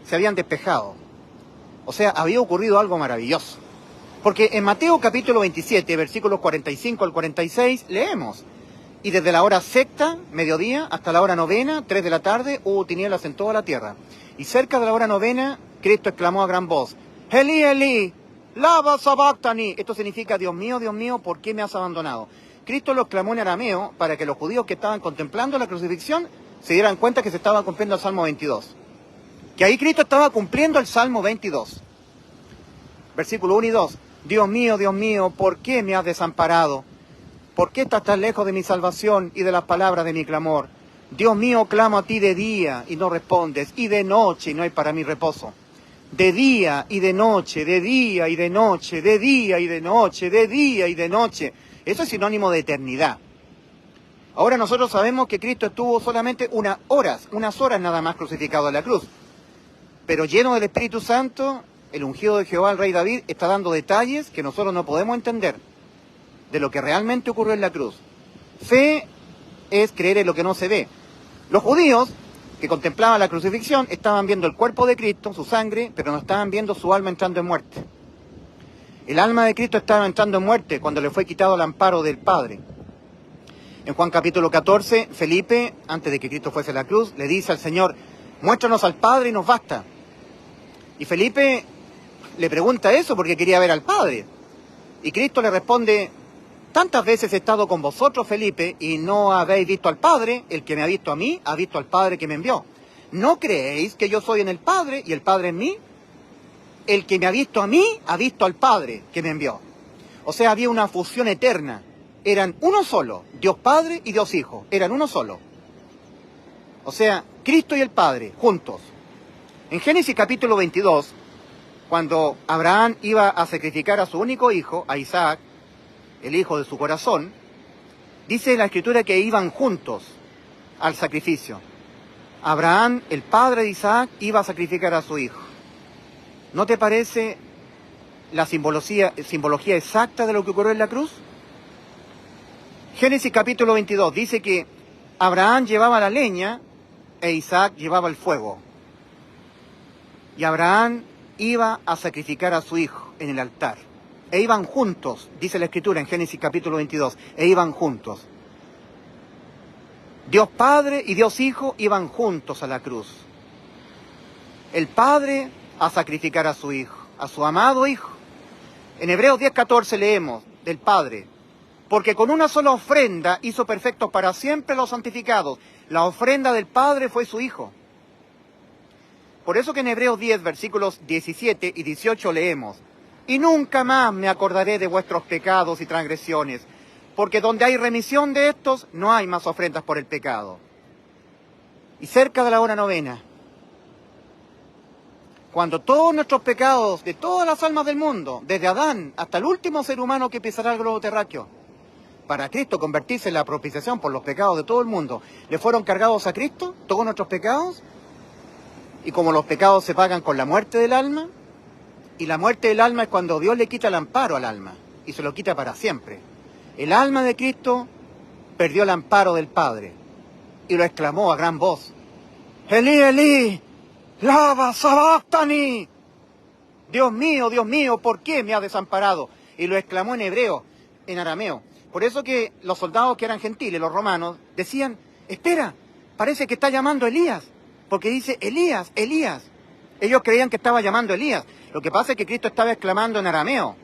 se habían despejado. O sea, había ocurrido algo maravilloso. Porque en Mateo capítulo 27, versículos 45 al 46, leemos, y desde la hora sexta, mediodía, hasta la hora novena, 3 de la tarde, hubo tinieblas en toda la tierra. Y cerca de la hora novena, Cristo exclamó a gran voz, Elí, Elí, lama sabactani. Esto significa, Dios mío, ¿por qué me has abandonado? Cristo lo exclamó en arameo para que los judíos que estaban contemplando la crucifixión se dieran cuenta que se estaba cumpliendo el Salmo 22. Que ahí Cristo estaba cumpliendo el Salmo 22. Versículo 1 y 2. Dios mío, ¿por qué me has desamparado? ¿Por qué estás tan lejos de mi salvación y de las palabras de mi clamor? Dios mío, clamo a ti de día y no respondes, y de noche y no hay para mí reposo. De día y de noche, de día y de noche, de día y de noche, de día y de noche. Eso es sinónimo de eternidad. Ahora nosotros sabemos que Cristo estuvo solamente unas horas nada más crucificado en la cruz. Pero lleno del Espíritu Santo, el ungido de Jehová, el rey David, está dando detalles que nosotros no podemos entender de lo que realmente ocurrió en la cruz. Fe es creer en lo que no se ve. Los judíos que contemplaban la crucifixión estaban viendo el cuerpo de Cristo, su sangre, pero no estaban viendo su alma entrando en muerte. El alma de Cristo estaba entrando en muerte cuando le fue quitado el amparo del Padre. En Juan capítulo 14, Felipe, antes de que Cristo fuese a la cruz, le dice al Señor, muéstranos al Padre y nos basta. Y Felipe le pregunta eso porque quería ver al Padre. Y Cristo le responde, tantas veces he estado con vosotros, Felipe, y no habéis visto al Padre. El que me ha visto a mí, ha visto al Padre que me envió. ¿No creéis que yo soy en el Padre y el Padre en mí? El que me ha visto a mí, ha visto al Padre que me envió. O sea, había una fusión eterna. Eran uno solo, Dios Padre y Dios Hijo. Eran uno solo. O sea, Cristo y el Padre, juntos. En Génesis capítulo 22, cuando Abraham iba a sacrificar a su único hijo, a Isaac, el hijo de su corazón, Dice la Escritura que iban juntos al sacrificio. Abraham, el padre de Isaac, iba a sacrificar a su hijo. ¿No te parece la simbología exacta de lo que ocurrió en la cruz? Génesis capítulo 22 dice que Abraham llevaba la leña e Isaac llevaba el fuego. Y Abraham iba a sacrificar a su hijo en el altar. E iban juntos, dice la Escritura en Génesis capítulo 22, e iban juntos. Dios Padre y Dios Hijo iban juntos a la cruz. El Padre a sacrificar a su Hijo, a su amado Hijo. En Hebreos 10:14 leemos del Padre, porque con una sola ofrenda hizo perfectos para siempre los santificados. La ofrenda del Padre fue su Hijo. Por eso que en Hebreos 10, versículos 17 y 18 leemos, y nunca más me acordaré de vuestros pecados y transgresiones, porque donde hay remisión de estos, no hay más ofrendas por el pecado. Y cerca de la hora novena, cuando todos nuestros pecados, de todas las almas del mundo, desde Adán hasta el último ser humano que pisará el globo terráqueo, para Cristo convertirse en la propiciación por los pecados de todo el mundo, le fueron cargados a Cristo, todos nuestros pecados, y como los pecados se pagan con la muerte del alma, y la muerte del alma es cuando Dios le quita el amparo al alma, y se lo quita para siempre. El alma de Cristo perdió el amparo del Padre y lo exclamó a gran voz. Elí, Elí, lama sabachthani. Dios mío, ¿por qué me has desamparado? Y lo exclamó en hebreo, en arameo. Por eso que los soldados que eran gentiles, los romanos, decían, espera, parece que está llamando a Elías, porque dice Elías, Elías. Ellos creían que estaba llamando a Elías. Lo que pasa es que Cristo estaba exclamando en arameo.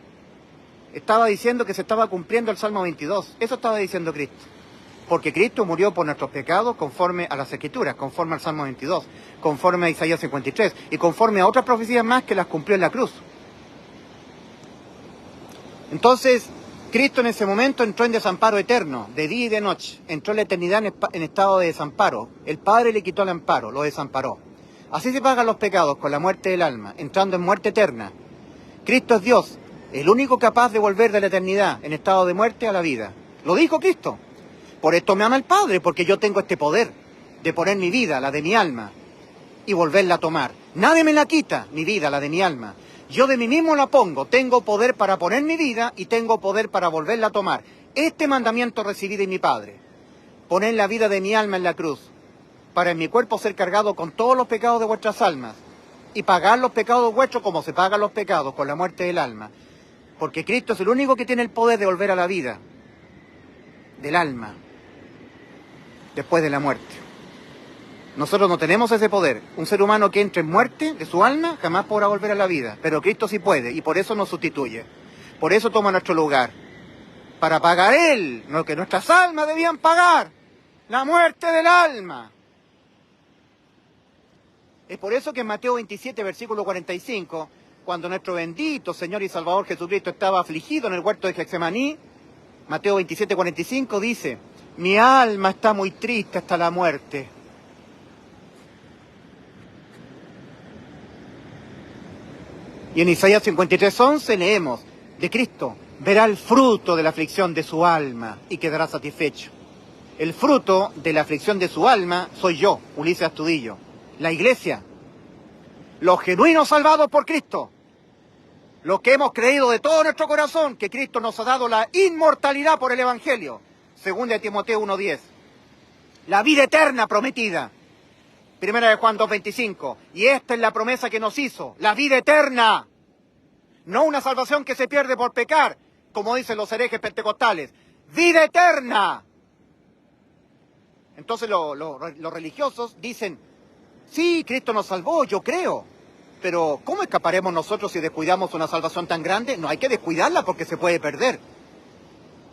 Estaba diciendo que se estaba cumpliendo el Salmo 22. Eso estaba diciendo Cristo. Porque Cristo murió por nuestros pecados conforme a las Escrituras, conforme al Salmo 22, conforme a Isaías 53 y conforme a otras profecías más que las cumplió en la cruz. Entonces, Cristo en ese momento entró en desamparo eterno, de día y de noche. Entró en la eternidad en estado de desamparo. El Padre le quitó el amparo, lo desamparó. Así se pagan los pecados, con la muerte del alma, entrando en muerte eterna. Cristo es Dios, el único capaz de volver de la eternidad en estado de muerte a la vida. Lo dijo Cristo. Por esto me ama el Padre, porque yo tengo este poder de poner mi vida, la de mi alma, y volverla a tomar. Nadie me la quita, mi vida, la de mi alma. Yo de mí mismo la pongo. Tengo poder para poner mi vida y tengo poder para volverla a tomar. Este mandamiento recibí de mi Padre. Poner la vida de mi alma en la cruz, para en mi cuerpo ser cargado con todos los pecados de vuestras almas y pagar los pecados vuestros como se pagan los pecados, con la muerte del alma. Porque Cristo es el único que tiene el poder de volver a la vida del alma después de la muerte. Nosotros no tenemos ese poder. Un ser humano que entre en muerte de su alma jamás podrá volver a la vida, pero Cristo sí puede y por eso nos sustituye. Por eso toma nuestro lugar, para pagar Él lo que nuestras almas debían pagar, la muerte del alma. Es por eso que en Mateo 27, versículo 45, cuando nuestro bendito Señor y Salvador Jesucristo estaba afligido en el huerto de Getsemaní, Mateo 27, 45 dice, mi alma está muy triste hasta la muerte. Y en Isaías 53, 11 leemos, de Cristo verá el fruto de la aflicción de su alma y quedará satisfecho. El fruto de la aflicción de su alma soy yo, Ulises Astudillo, la iglesia, los genuinos salvados por Cristo, los que hemos creído de todo nuestro corazón que Cristo nos ha dado la inmortalidad por el Evangelio, según de Timoteo 1:10, la vida eterna prometida, primera de Juan 2:25, y esta es la promesa que nos hizo, la vida eterna, no una salvación que se pierde por pecar, como dicen los herejes pentecostales, vida eterna. Entonces los religiosos dicen, sí, Cristo nos salvó, yo creo, pero ¿cómo escaparemos nosotros si descuidamos una salvación tan grande? No hay que descuidarla porque se puede perder.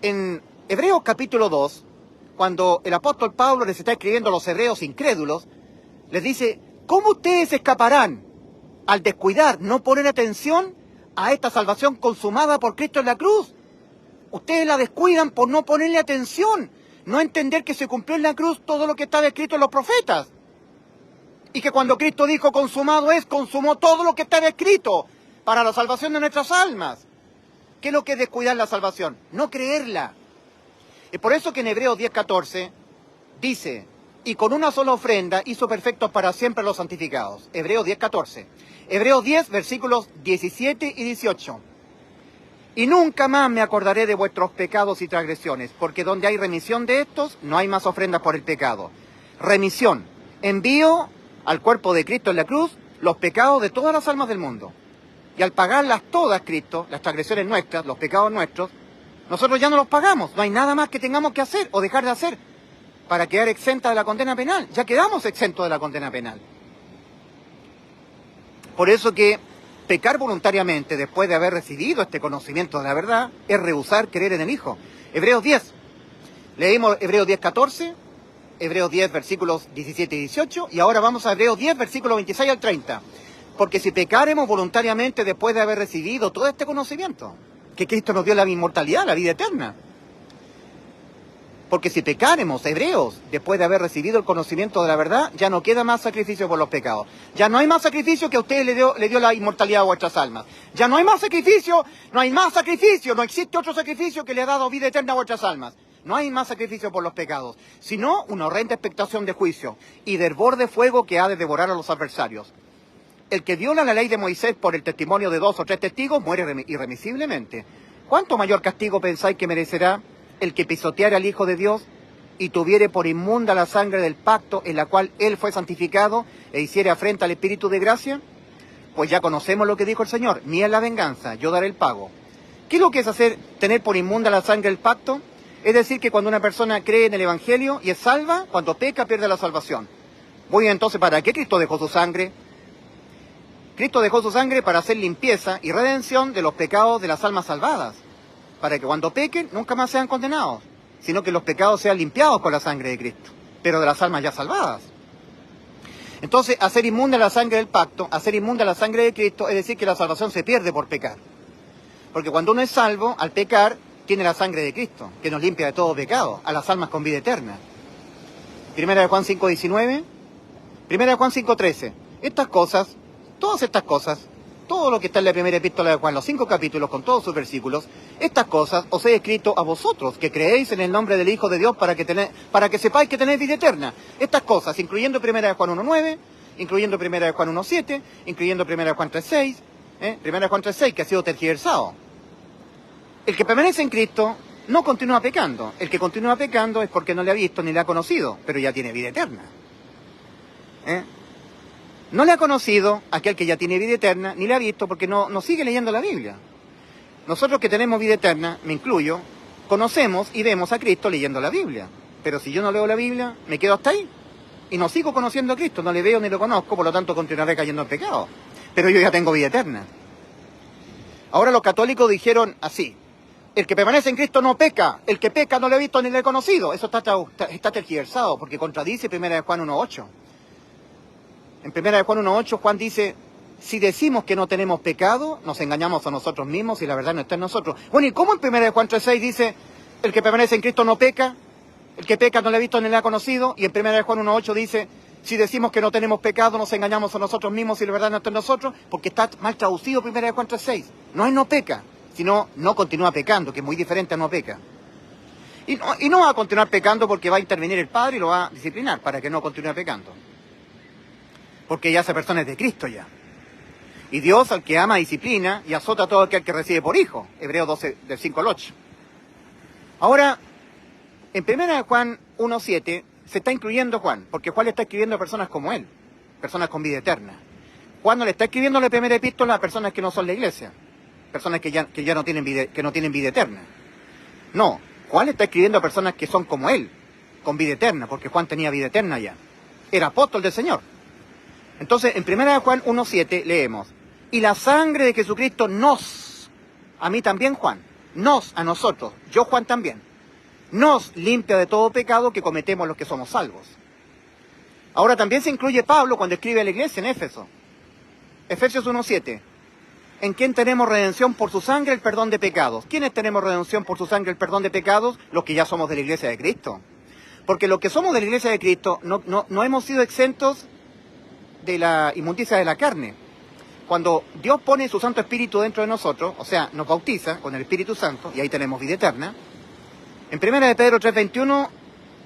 En Hebreos capítulo 2, cuando el apóstol Pablo les está escribiendo a los hebreos incrédulos, les dice, ¿cómo ustedes escaparán al descuidar, no poner atención a esta salvación consumada por Cristo en la cruz? Ustedes la descuidan por no ponerle atención, no entender que se cumplió en la cruz todo lo que estaba escrito en los profetas. Y que cuando Cristo dijo consumado es, consumó todo lo que estaba escrito para la salvación de nuestras almas. ¿Qué es lo que es descuidar la salvación? No creerla. Es por eso que en Hebreos 10:14 dice, y con una sola ofrenda hizo perfectos para siempre a los santificados. Hebreos 10:14. Hebreos 10, versículos 17 y 18. Y nunca más me acordaré de vuestros pecados y transgresiones, porque donde hay remisión de estos, no hay más ofrendas por el pecado. Remisión. Envío al cuerpo de Cristo en la cruz los pecados de todas las almas del mundo. Y al pagarlas todas, Cristo, las transgresiones nuestras, los pecados nuestros, nosotros ya no los pagamos. No hay nada más que tengamos que hacer o dejar de hacer para quedar exenta de la condena penal. Ya quedamos exentos de la condena penal. Por eso que pecar voluntariamente después de haber recibido este conocimiento de la verdad es rehusar creer en el Hijo. Hebreos 10. Leímos Hebreos 10:14, Hebreos 10, versículos 17 y 18, y ahora vamos a Hebreos 10, versículos 26 al 30. Porque si pecaremos voluntariamente después de haber recibido todo este conocimiento, que Cristo nos dio la inmortalidad, la vida eterna. Porque si pecaremos, hebreos, después de haber recibido el conocimiento de la verdad, ya no queda más sacrificio por los pecados. Ya no hay más sacrificio que a usted le dio la inmortalidad a vuestras almas. Ya no hay más sacrificio, no existe otro sacrificio que le ha dado vida eterna a vuestras almas. No hay más sacrificio por los pecados, sino una horrenda expectación de juicio y de hervor de fuego que ha de devorar a los adversarios. El que viola la ley de Moisés por el testimonio de 2 o 3 testigos muere irremisiblemente. ¿Cuánto mayor castigo pensáis que merecerá el que pisoteare al Hijo de Dios y tuviere por inmunda la sangre del pacto en la cual Él fue santificado e hiciere afrenta al Espíritu de gracia? Pues ya conocemos lo que dijo el Señor, mía es la venganza, yo daré el pago. ¿Qué es lo que es tener por inmunda la sangre del pacto? Es decir, que cuando una persona cree en el Evangelio y es salva, cuando peca pierde la salvación. Muy bien, entonces, ¿para qué Cristo dejó su sangre? Cristo dejó su sangre para hacer limpieza y redención de los pecados de las almas salvadas, para que cuando pequen nunca más sean condenados, sino que los pecados sean limpiados con la sangre de Cristo, pero de las almas ya salvadas. Entonces, hacer inmunda la sangre del pacto, hacer inmunda la sangre de Cristo, es decir que la salvación se pierde por pecar. Porque cuando uno es salvo, al pecar, tiene la sangre de Cristo, que nos limpia de todo pecado, a las almas con vida eterna. Primera de Juan 5:19, Primera de Juan 5:13. Estas cosas, todas estas cosas, todo lo que está en la primera epístola de Juan, los 5 capítulos con todos sus versículos, estas cosas os he escrito a vosotros, que creéis en el nombre del Hijo de Dios para que sepáis que tenéis vida eterna. Estas cosas, incluyendo primera de Juan 1:9, incluyendo primera de Juan 1:7, incluyendo primera de Juan 3:6, primera de Juan 3:6, que ha sido tergiversado. El que permanece en Cristo no continúa pecando. El que continúa pecando es porque no le ha visto ni le ha conocido, pero ya tiene vida eterna. No le ha conocido aquel que ya tiene vida eterna, ni le ha visto porque no sigue leyendo la Biblia. Nosotros que tenemos vida eterna, me incluyo, conocemos y vemos a Cristo leyendo la Biblia. Pero si yo no leo la Biblia, me quedo hasta ahí. Y no sigo conociendo a Cristo, no le veo ni lo conozco, por lo tanto continuaré cayendo en pecado. Pero yo ya tengo vida eterna. Ahora los católicos dijeron así: el que permanece en Cristo no peca, el que peca no le he visto ni le he conocido. Eso está tergiversado porque contradice primera de Juan 1:8. En primera de Juan 1:8, Juan dice: si decimos que no tenemos pecado, nos engañamos a nosotros mismos y la verdad no está en nosotros. Bueno, ¿y cómo en primera de Juan 3:6 dice: el que permanece en Cristo no peca, el que peca no le he visto ni le ha conocido? Y en primera de Juan 1:8 dice: si decimos que no tenemos pecado, nos engañamos a nosotros mismos y la verdad no está en nosotros, porque está mal traducido primera de Juan 3:6. No es no peca, sino no continúa pecando, que es muy diferente a no peca. Y no va a continuar pecando porque va a intervenir el Padre y lo va a disciplinar para que no continúe pecando. Porque ya esa persona es de Cristo ya. Y Dios al que ama disciplina y azota a todo aquel que recibe por hijo. Hebreos 12, del 5 al 8. Ahora, en 1 Juan 1:7 se está incluyendo Juan, porque Juan le está escribiendo a personas como él, personas con vida eterna. Juan no le está escribiendo la primera epístola a personas que no son la iglesia, personas que ya no tienen vida eterna. No, Juan le está escribiendo a personas que son como él, con vida eterna, porque Juan tenía vida eterna ya. Era apóstol del Señor. Entonces, en 1 Juan 1:7 leemos: y la sangre de Jesucristo a mí también Juan, a nosotros, yo Juan también, nos limpia de todo pecado que cometemos los que somos salvos. Ahora también se incluye Pablo cuando escribe a la iglesia en Éfeso. Efesios 1:7. ¿En quién tenemos redención por su sangre, el perdón de pecados? ¿Quiénes tenemos redención por su sangre, el perdón de pecados? Los que ya somos de la iglesia de Cristo. Porque los que somos de la iglesia de Cristo no hemos sido exentos de la inmundicia de la carne. Cuando Dios pone su Santo Espíritu dentro de nosotros, o sea, nos bautiza con el Espíritu Santo, y ahí tenemos vida eterna, En 1 de Pedro 3:21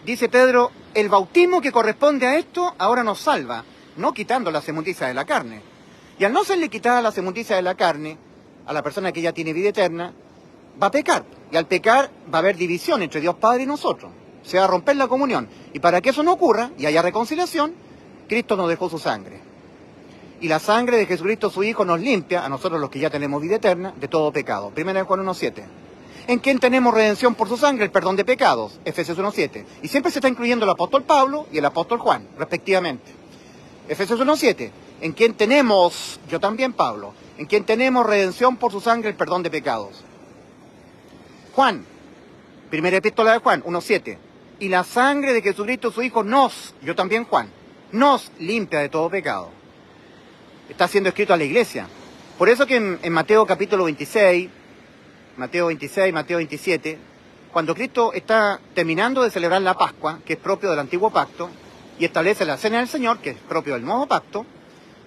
dice Pedro, el bautismo que corresponde a esto ahora nos salva, no quitando la inmundicia de la carne. Y al no serle quitada la inmundicia de la carne, a la persona que ya tiene vida eterna, va a pecar. Y al pecar va a haber división entre Dios Padre y nosotros. Se va a romper la comunión. Y para que eso no ocurra y haya reconciliación, Cristo nos dejó su sangre. Y la sangre de Jesucristo, su Hijo, nos limpia, a nosotros los que ya tenemos vida eterna, de todo pecado. 1 Juan 1:7. ¿En quién tenemos redención por su sangre? El perdón de pecados. Efesios 1:7. Y siempre se está incluyendo el apóstol Pablo y el apóstol Juan, respectivamente. Efesios 1:7. ¿En quién tenemos, yo también Pablo, en quién tenemos redención por su sangre, el perdón de pecados? Juan, primera epístola de Juan, 1:7. Y la sangre de Jesucristo, su Hijo, yo también Juan, nos limpia de todo pecado. Está siendo escrito a la iglesia. Por eso que en Mateo capítulo 26, Mateo 27, cuando Cristo está terminando de celebrar la Pascua, que es propio del antiguo pacto, y establece la cena del Señor, que es propio del nuevo pacto,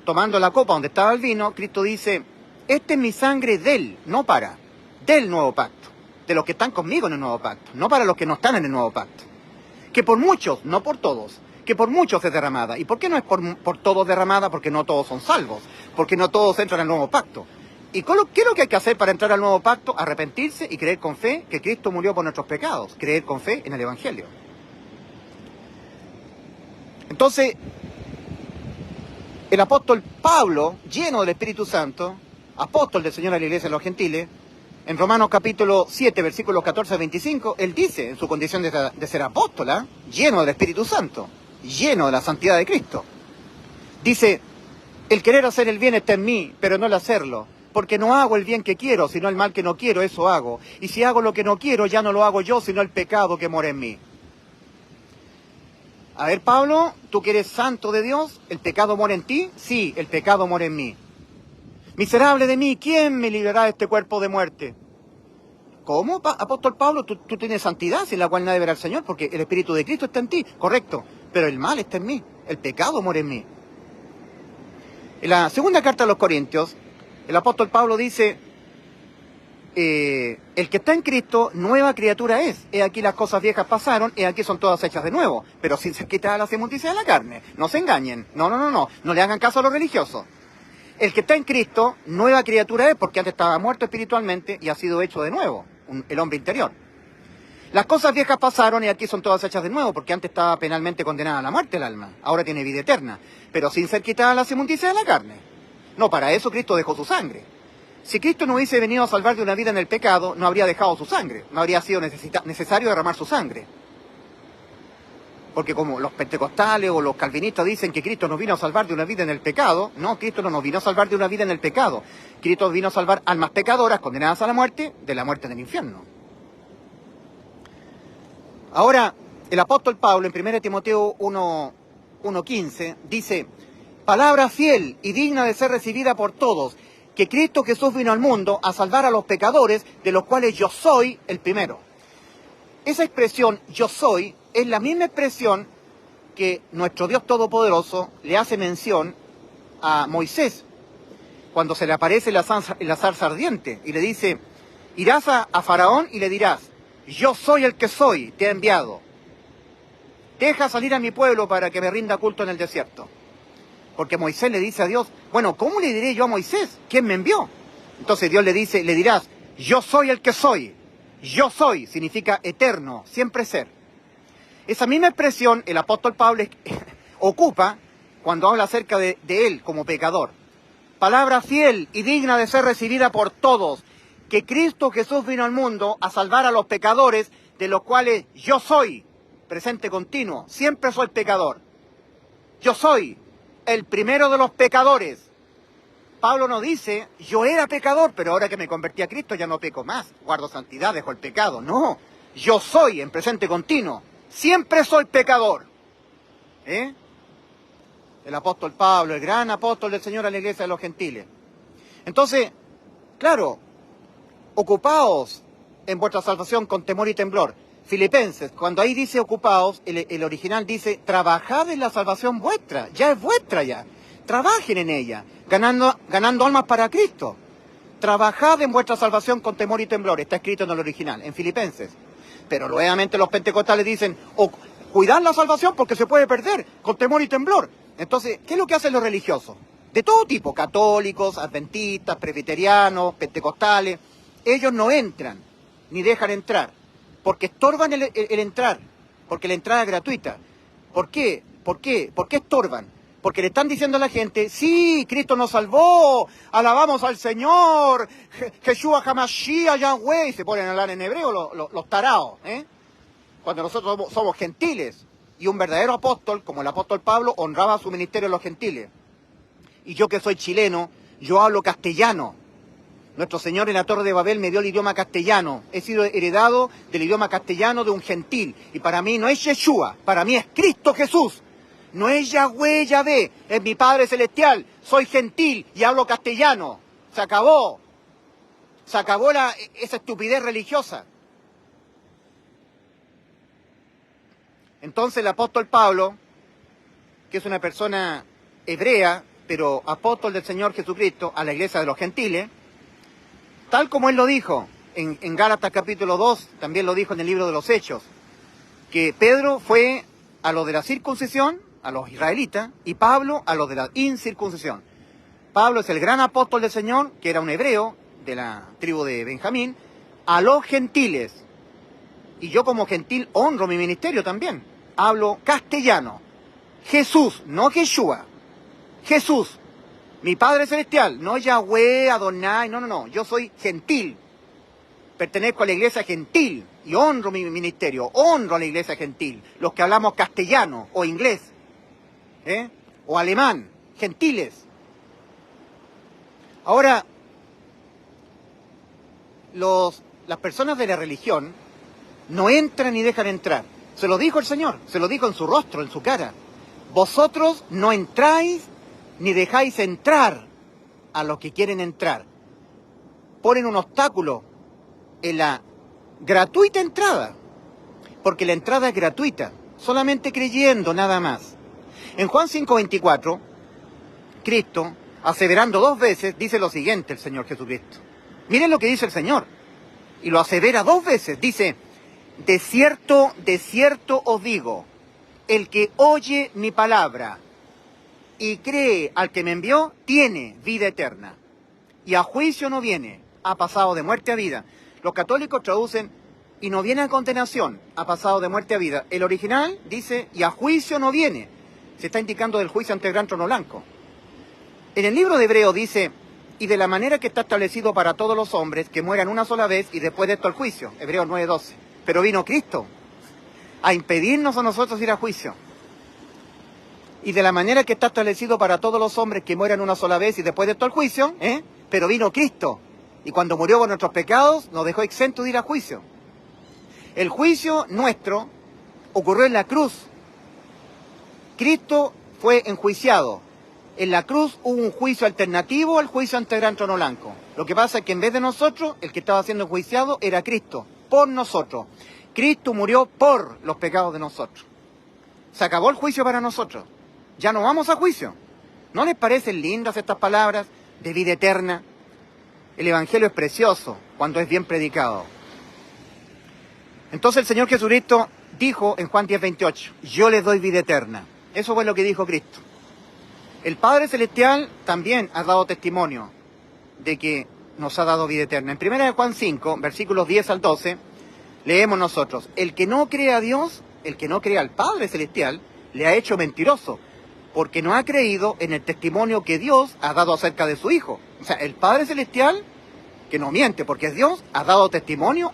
tomando la copa donde estaba el vino, Cristo dice, esta es mi sangre del nuevo pacto, de los que están conmigo en el nuevo pacto, no para los que no están en el nuevo pacto. Que por muchos, no por todos, que por muchos es derramada. ¿Y por qué no es por todos derramada? Porque no todos son salvos, porque no todos entran al nuevo pacto. ¿Y qué es lo que hay que hacer para entrar al nuevo pacto? Arrepentirse y creer con fe que Cristo murió por nuestros pecados, creer con fe en el Evangelio. Entonces, el apóstol Pablo, lleno del Espíritu Santo, apóstol del Señor a la iglesia de los gentiles, en Romanos capítulo 7, versículos 14 a 25, él dice, en su condición de ser apóstola, lleno del Espíritu Santo, lleno de la santidad de Cristo, dice, el querer hacer el bien está en mí, pero no el hacerlo, porque no hago el bien que quiero, sino el mal que no quiero, eso hago. Y si hago lo que no quiero, ya no lo hago yo, sino el pecado que mora en mí. A ver, Pablo, tú que eres santo de Dios, ¿el pecado mora en ti? Sí, el pecado mora en mí. Miserable de mí, ¿quién me librará de este cuerpo de muerte? ¿Cómo, apóstol Pablo? Tú tienes santidad sin la cual nadie verá al Señor, porque el Espíritu de Cristo está en ti, correcto, pero el mal está en mí, el pecado mora en mí. En la segunda carta a los Corintios, el apóstol Pablo dice, el que está en Cristo, nueva criatura es. He aquí las cosas viejas pasaron, he aquí son todas hechas de nuevo, pero sin ser quitada la inmundicia de la carne. No se engañen, no le hagan caso a los religiosos. El que está en Cristo, nueva criatura es, porque antes estaba muerto espiritualmente y ha sido hecho de nuevo, el hombre interior. Las cosas viejas pasaron y aquí son todas hechas de nuevo, porque antes estaba penalmente condenada a la muerte el alma, ahora tiene vida eterna, pero sin ser quitada la inmundicia de la carne. No, para eso Cristo dejó su sangre. Si Cristo no hubiese venido a salvar de una vida en el pecado, no habría dejado su sangre, no habría sido necesario derramar su sangre. Porque como los pentecostales o los calvinistas dicen que Cristo nos vino a salvar de una vida en el pecado, no, Cristo no nos vino a salvar de una vida en el pecado. Cristo vino a salvar almas pecadoras condenadas a la muerte, de la muerte del infierno. Ahora, el apóstol Pablo en 1 Timoteo 1:15 dice, palabra fiel y digna de ser recibida por todos, que Cristo Jesús vino al mundo a salvar a los pecadores, de los cuales yo soy el primero. Esa expresión, yo soy, es la misma expresión que nuestro Dios Todopoderoso le hace mención a Moisés, cuando se le aparece la zarza ardiente, y le dice, irás a Faraón y le dirás, yo soy el que soy, te he enviado. Deja salir a mi pueblo para que me rinda culto en el desierto. Porque Moisés le dice a Dios, bueno, ¿cómo le diré yo a Moisés? ¿Quién me envió? Entonces Dios le dice, le dirás, yo soy el que soy. Yo soy significa eterno, siempre ser. Esa misma expresión el apóstol Pablo ocupa cuando habla acerca de él como pecador. Palabra fiel y digna de ser recibida por todos, que Cristo Jesús vino al mundo a salvar a los pecadores, de los cuales yo soy, presente continuo, siempre soy pecador. Yo soy el primero de los pecadores. Pablo no dice, yo era pecador, pero ahora que me convertí a Cristo ya no peco más, guardo santidad, dejo el pecado. No, yo soy en presente continuo, siempre soy pecador. El apóstol Pablo, el gran apóstol del Señor a la iglesia de los gentiles. Entonces, claro, ocupaos en vuestra salvación con temor y temblor. Filipenses, cuando ahí dice ocupaos, el original dice, trabajad en la salvación vuestra, ya es vuestra ya. Trabajen en ella, ganando almas para Cristo. Trabajad en vuestra salvación con temor y temblor, está escrito en el original, en Filipenses. Pero nuevamente los pentecostales dicen, o cuidar la salvación porque se puede perder, con temor y temblor. Entonces, ¿qué es lo que hacen los religiosos? De todo tipo, católicos, adventistas, presbiterianos, pentecostales. Ellos no entran, ni dejan entrar, porque estorban el entrar, porque la entrada es gratuita. ¿Por qué? ¿Por qué? ¿Por qué estorban? Porque le están diciendo a la gente, sí, Cristo nos salvó, alabamos al Señor, Yeshua HaMashiach, Yahweh, y se ponen a hablar en hebreo los tarados, cuando nosotros somos gentiles. Y un verdadero apóstol, como el apóstol Pablo, honraba su ministerio a los gentiles. Y yo que soy chileno, yo hablo castellano. Nuestro Señor en la Torre de Babel me dio el idioma castellano. He sido heredado del idioma castellano de un gentil. Y para mí no es Yeshua, para mí es Cristo Jesús. No es Yahweh, Yahvé, es mi Padre Celestial. Soy gentil y hablo castellano. Se acabó. Se acabó esa estupidez religiosa. Entonces el apóstol Pablo, que es una persona hebrea, pero apóstol del Señor Jesucristo a la iglesia de los gentiles, tal como él lo dijo en Gálatas capítulo 2, también lo dijo en el libro de los Hechos, que Pedro fue a los de la circuncisión, a los israelitas, y Pablo a los de la incircuncisión. Pablo es el gran apóstol del Señor, que era un hebreo de la tribu de Benjamín, a los gentiles. Y yo como gentil honro mi ministerio también. Hablo castellano. Jesús, no Yeshua. Jesús, mi Padre Celestial, no Yahweh, Adonai, no. Yo soy gentil. Pertenezco a la iglesia gentil y honro mi ministerio, honro a la iglesia gentil. Los que hablamos castellano o inglés, o alemán, gentiles. Ahora, las personas de la religión no entran ni dejan entrar. Se lo dijo el Señor, se lo dijo en su rostro, en su cara. Vosotros no entráis ni dejáis entrar a los que quieren entrar. Ponen un obstáculo en la gratuita entrada, porque la entrada es gratuita, solamente creyendo nada más. En Juan 5:24, Cristo, aseverando 2 veces, dice lo siguiente el Señor Jesucristo. Miren lo que dice el Señor, y lo asevera 2 veces, dice, de cierto os digo, el que oye mi palabra y cree al que me envió, tiene vida eterna. Y a juicio no viene, ha pasado de muerte a vida. Los católicos traducen, y no viene a condenación, ha pasado de muerte a vida. El original dice, y a juicio no viene. Se está indicando del juicio ante el gran trono blanco. En el libro de Hebreo dice, y de la manera que está establecido para todos los hombres, que mueran una sola vez y después de esto el juicio. Hebreos 9:12. Pero vino Cristo a impedirnos a nosotros ir a juicio. Y de la manera que está establecido para todos los hombres que mueran una sola vez y después de esto el juicio, pero vino Cristo. Y cuando murió por nuestros pecados, nos dejó exentos de ir a juicio. El juicio nuestro ocurrió en la cruz. Cristo fue enjuiciado. En la cruz hubo un juicio alternativo al juicio ante el gran trono blanco. Lo que pasa es que en vez de nosotros, el que estaba siendo enjuiciado era Cristo, por nosotros. Cristo murió por los pecados de nosotros. Se acabó el juicio para nosotros. Ya no vamos a juicio. ¿No les parecen lindas estas palabras de vida eterna? El Evangelio es precioso cuando es bien predicado. Entonces el Señor Jesucristo dijo en Juan 10:28, yo les doy vida eterna. Eso fue lo que dijo Cristo. El Padre Celestial también ha dado testimonio de que nos ha dado vida eterna. En 1 Juan 5, versículos 10 al 12, leemos nosotros, el que no cree a Dios, el que no cree al Padre Celestial, le ha hecho mentiroso, porque no ha creído en el testimonio que Dios ha dado acerca de su Hijo. O sea, el Padre Celestial, que no miente porque es Dios, ha dado testimonio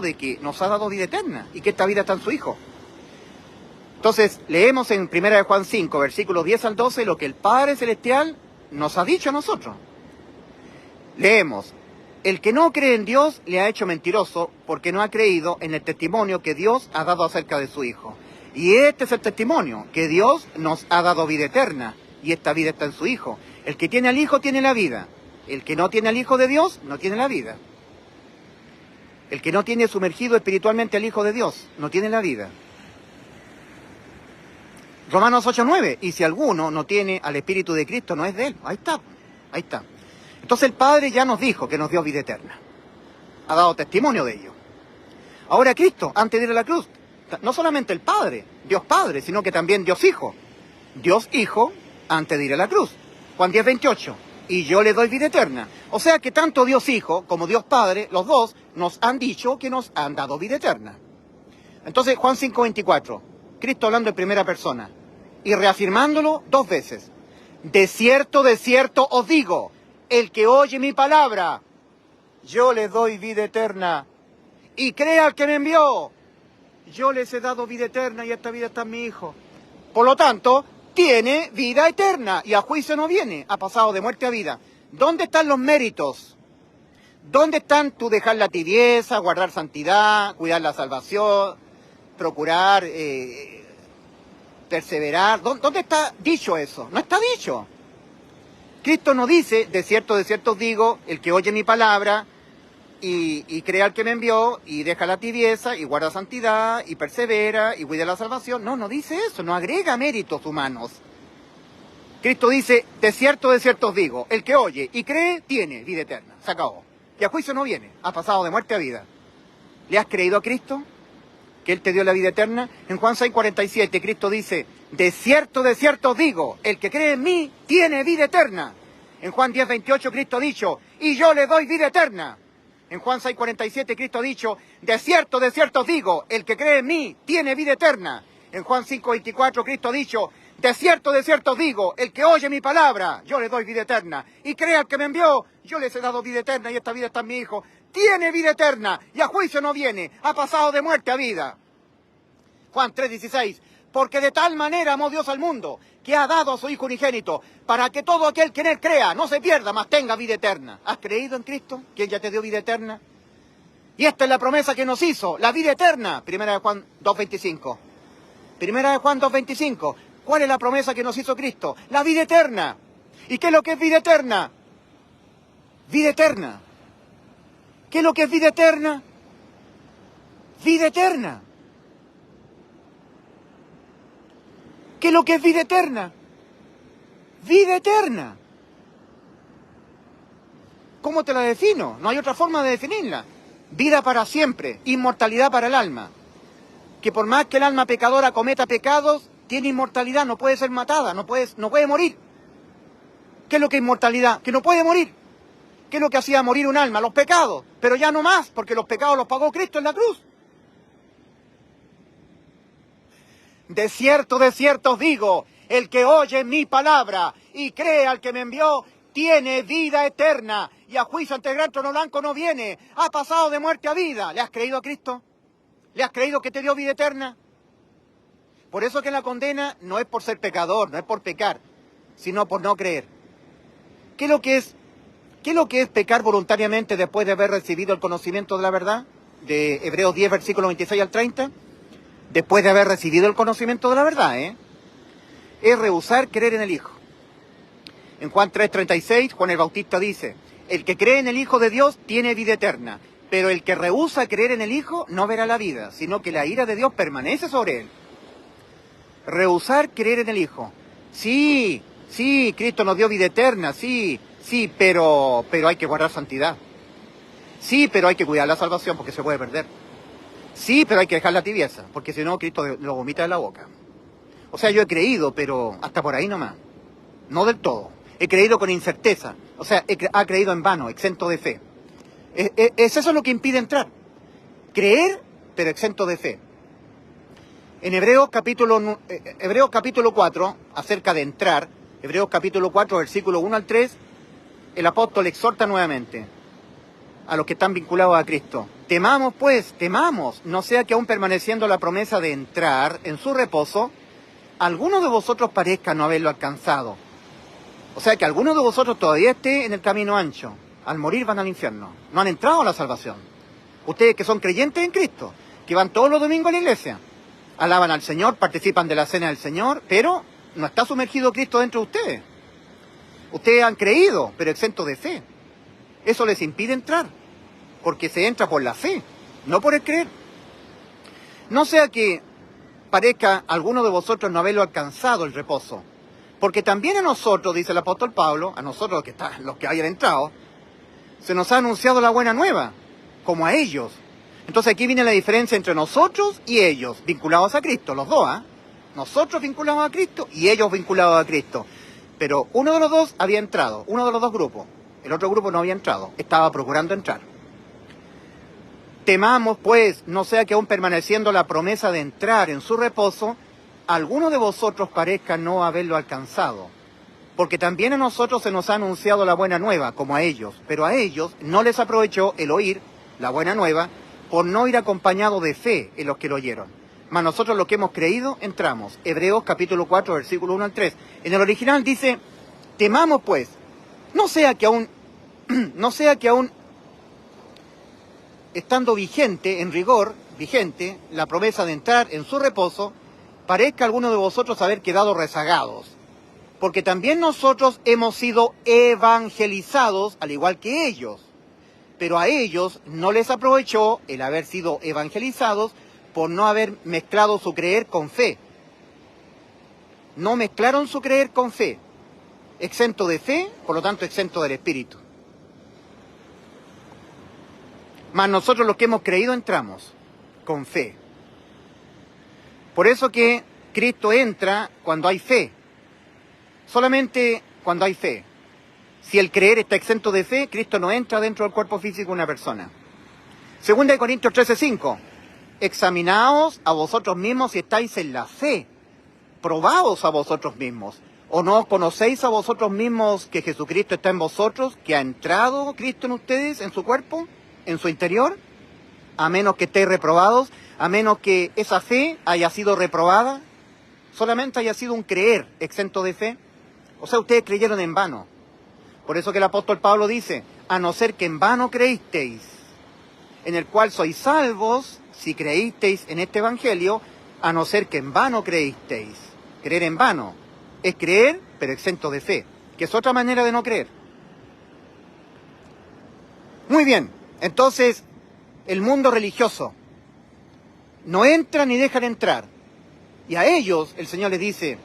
de que nos ha dado vida eterna y que esta vida está en su Hijo. Entonces, leemos en 1 Juan 5, versículos 10 al 12, lo que el Padre Celestial nos ha dicho a nosotros. Leemos, el que no cree en Dios le ha hecho mentiroso porque no ha creído en el testimonio que Dios ha dado acerca de su Hijo. Y este es el testimonio, que Dios nos ha dado vida eterna y esta vida está en su Hijo. El que tiene al Hijo tiene la vida. El que no tiene al Hijo de Dios no tiene la vida. El que no tiene sumergido espiritualmente al Hijo de Dios no tiene la vida. Romanos 8:9, y si alguno no tiene al Espíritu de Cristo, no es de él. Ahí está. Entonces el Padre ya nos dijo que nos dio vida eterna. Ha dado testimonio de ello. Ahora Cristo, antes de ir a la cruz, no solamente el Padre, Dios Padre, sino que también Dios Hijo. Dios Hijo, antes de ir a la cruz. Juan 10:28. Y yo le doy vida eterna. O sea que tanto Dios Hijo como Dios Padre, los dos, nos han dicho que nos han dado vida eterna. Entonces, Juan 5:24, Cristo hablando en primera persona y reafirmándolo 2 veces. De cierto os digo, el que oye mi palabra, yo le doy vida eterna. Y crea al que me envió, yo les he dado vida eterna y esta vida está en mi Hijo. Por lo tanto, tiene vida eterna y a juicio no viene, ha pasado de muerte a vida. ¿Dónde están los méritos? ¿Dónde están tú dejar la tibieza, guardar santidad, cuidar la salvación, procurar, perseverar? ¿Dónde está dicho eso? No está dicho. Cristo no dice, de cierto os digo, el que oye mi palabra y crea al que me envió y deja la tibieza y guarda santidad y persevera y cuida la salvación. No, no dice eso, no agrega méritos humanos. Cristo dice, de cierto os digo, el que oye y cree tiene vida eterna. Se acabó. Y a juicio no viene, ha pasado de muerte a vida. ¿Le has creído a Cristo? Que Él te dio la vida eterna. En Juan 6:47 Cristo dice, de cierto os digo, el que cree en mí tiene vida eterna. En Juan 10:28 Cristo ha dicho, y yo le doy vida eterna. En Juan 6:47 Cristo ha dicho, de cierto os digo, el que cree en mí tiene vida eterna. En Juan 5:24 Cristo ha dicho, de cierto os digo, el que oye mi palabra, yo le doy vida eterna. Y crea al que me envió, yo les he dado vida eterna y esta vida está en mi Hijo. Tiene vida eterna y a juicio no viene, ha pasado de muerte a vida. Juan 3:16, porque de tal manera amó Dios al mundo, que ha dado a su Hijo unigénito, para que todo aquel que en Él crea no se pierda, mas tenga vida eterna. ¿Has creído en Cristo? Que Él ya te dio vida eterna. Y esta es la promesa que nos hizo, la vida eterna. Primera de Juan 2:25. Primera de Juan 2:25. ¿Cuál es la promesa que nos hizo Cristo? La vida eterna. ¿Y qué es lo que es vida eterna? Vida eterna. ¿Qué es lo que es vida eterna? Vida eterna. ¿Qué es lo que es vida eterna? Vida eterna. ¿Cómo te la defino? No hay otra forma de definirla. Vida para siempre, inmortalidad para el alma. Que por más que el alma pecadora cometa pecados, tiene inmortalidad, no puede ser matada, no puede morir. ¿Qué es lo que es inmortalidad? Que no puede morir. ¿Qué es lo que hacía morir un alma? Los pecados. Pero ya no más, porque los pecados los pagó Cristo en la cruz. De cierto os digo, el que oye mi palabra y cree al que me envió, tiene vida eterna. Y a juicio ante el gran trono blanco no viene. Ha pasado de muerte a vida. ¿Le has creído a Cristo? ¿Le has creído que te dio vida eterna? Por eso que la condena no es por ser pecador, no es por pecar, sino por no creer. ¿Qué es lo que es pecar voluntariamente después de haber recibido el conocimiento de la verdad? De Hebreos 10, versículos 26 al 30. Después de haber recibido el conocimiento de la verdad, es rehusar creer en el Hijo. En Juan 3:36, Juan el Bautista dice, el que cree en el Hijo de Dios tiene vida eterna, pero el que rehúsa creer en el Hijo no verá la vida, sino que la ira de Dios permanece sobre él. Rehusar creer en el Hijo. Sí, Cristo nos dio vida eterna, sí, pero hay que guardar santidad. Sí, pero hay que cuidar la salvación porque se puede perder. Sí, pero hay que dejar la tibieza, porque si no, Cristo lo vomita de la boca. O sea, yo he creído, pero hasta por ahí nomás. No del todo. He creído con incerteza. O sea, ha creído en vano, exento de fe. Es eso lo que impide entrar. Creer, pero exento de fe. En Hebreos capítulo 4, acerca de entrar, Hebreos capítulo 4, versículo 1 al 3, el apóstol exhorta nuevamente a los que están vinculados a Cristo. Temamos pues, no sea que aún permaneciendo la promesa de entrar en su reposo, alguno de vosotros parezca no haberlo alcanzado. O sea que alguno de vosotros todavía esté en el camino ancho. Al morir van al infierno. No han entrado a la salvación. Ustedes que son creyentes en Cristo, que van todos los domingos a la iglesia, alaban al Señor, participan de la cena del Señor, pero no está sumergido Cristo dentro de ustedes. Ustedes han creído, pero exentos de fe. Eso les impide entrar, porque se entra por la fe, no por el creer. No sea que parezca alguno de vosotros no haberlo alcanzado el reposo, porque también a nosotros, dice el apóstol Pablo, a nosotros los que hayan entrado, se nos ha anunciado la buena nueva, como a ellos. Entonces aquí viene la diferencia entre nosotros y ellos, vinculados a Cristo, los dos, ¿ah? Nosotros vinculados a Cristo y ellos vinculados a Cristo. Pero uno de los dos había entrado, uno de los dos grupos. El otro grupo no había entrado, estaba procurando entrar. Temamos, pues, no sea que aún permaneciendo la promesa de entrar en su reposo, alguno de vosotros parezca no haberlo alcanzado. Porque también a nosotros se nos ha anunciado la buena nueva, como a ellos, pero a ellos no les aprovechó el oír la buena nueva, por no ir acompañado de fe en los que lo oyeron. Mas nosotros los que hemos creído, entramos. Hebreos capítulo 4, versículo 1 al 3. En el original dice, temamos pues, no sea que aún estando vigente, en rigor, vigente, la promesa de entrar en su reposo, parezca alguno de vosotros haber quedado rezagados. Porque también nosotros hemos sido evangelizados, al igual que ellos. Pero a ellos no les aprovechó el haber sido evangelizados por no haber mezclado su creer con fe. No mezclaron su creer con fe. Exento de fe, por lo tanto exento del Espíritu. Mas nosotros los que hemos creído entramos con fe. Por eso que Cristo entra cuando hay fe. Solamente cuando hay fe. Si el creer está exento de fe, Cristo no entra dentro del cuerpo físico de una persona. 2 Corintios 13:5. Examinaos a vosotros mismos si estáis en la fe. Probaos a vosotros mismos. ¿O no conocéis a vosotros mismos que Jesucristo está en vosotros, que ha entrado Cristo en ustedes, en su cuerpo, en su interior? A menos que estéis reprobados, a menos que esa fe haya sido reprobada, solamente haya sido un creer exento de fe. O sea, ustedes creyeron en vano. Por eso que el apóstol Pablo dice, a no ser que en vano creísteis, en el cual sois salvos, si creísteis en este evangelio, a no ser que en vano creísteis. Creer en vano es creer, pero exento de fe, que es otra manera de no creer. Muy bien, entonces, el mundo religioso no entra ni dejan entrar. Y a ellos el Señor les dice,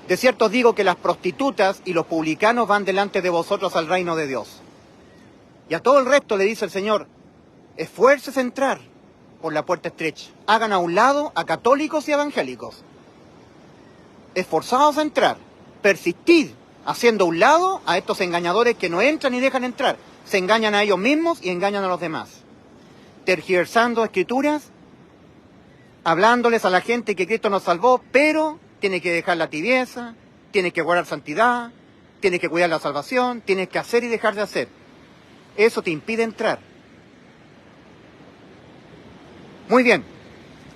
de cierto os digo que las prostitutas y los publicanos van delante de vosotros al reino de Dios. Y a todo el resto le dice el Señor, esfuércese a entrar por la puerta estrecha. Hagan a un lado a católicos y evangélicos. Esforzados a entrar. Persistid haciendo a un lado a estos engañadores que no entran ni dejan entrar. Se engañan a ellos mismos y engañan a los demás. Tergiversando escrituras, hablándoles a la gente que Cristo nos salvó, pero tiene que dejar la tibieza, tiene que guardar santidad, tiene que cuidar la salvación, tienes que hacer y dejar de hacer. Eso te impide entrar. Muy bien,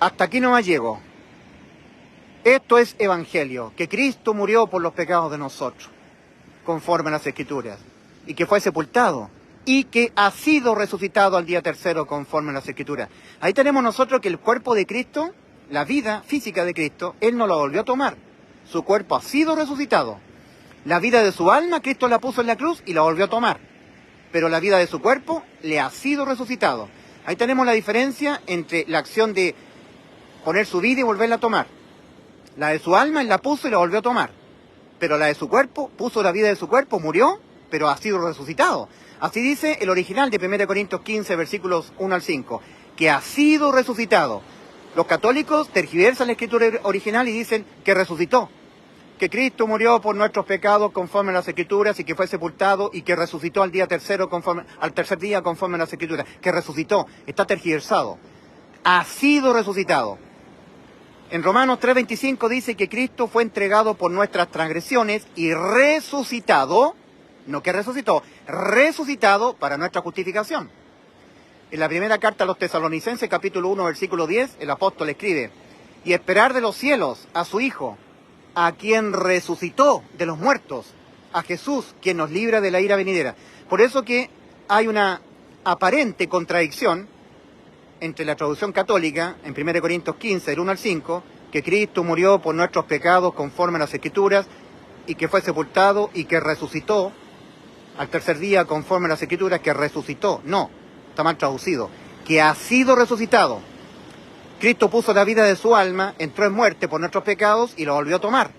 hasta aquí nomás llego. Esto es evangelio, que Cristo murió por los pecados de nosotros, conforme a las Escrituras, y que fue sepultado, y que ha sido resucitado al día tercero, conforme a las Escrituras. Ahí tenemos nosotros que el cuerpo de Cristo, la vida física de Cristo, Él no la volvió a tomar. Su cuerpo ha sido resucitado. La vida de su alma, Cristo la puso en la cruz y la volvió a tomar. Pero la vida de su cuerpo le ha sido resucitado. Ahí tenemos la diferencia entre la acción de poner su vida y volverla a tomar. La de su alma, Él la puso y la volvió a tomar. Pero la de su cuerpo, puso la vida de su cuerpo, murió, pero ha sido resucitado. Así dice el original de 1 Corintios 15, versículos 1 al 5, que ha sido resucitado. Los católicos tergiversan la escritura original y dicen que resucitó, que Cristo murió por nuestros pecados conforme a las Escrituras y que fue sepultado y que resucitó al tercer día conforme a las Escrituras, que resucitó, está tergiversado, ha sido resucitado. En Romanos 3:25 dice que Cristo fue entregado por nuestras transgresiones y resucitado, no que resucitó, resucitado para nuestra justificación. En la primera carta a los Tesalonicenses, capítulo 1, versículo 10, el apóstol escribe, y esperar de los cielos a su Hijo, a quien resucitó de los muertos, a Jesús, quien nos libra de la ira venidera. Por eso que hay una aparente contradicción entre la traducción católica, en 1 Corintios 15, del 1 al 5, que Cristo murió por nuestros pecados conforme a las Escrituras, y que fue sepultado y que resucitó al tercer día conforme a las Escrituras, que resucitó. No, está mal traducido, que ha sido resucitado. Cristo puso la vida de su alma, entró en muerte por nuestros pecados y lo volvió a tomar.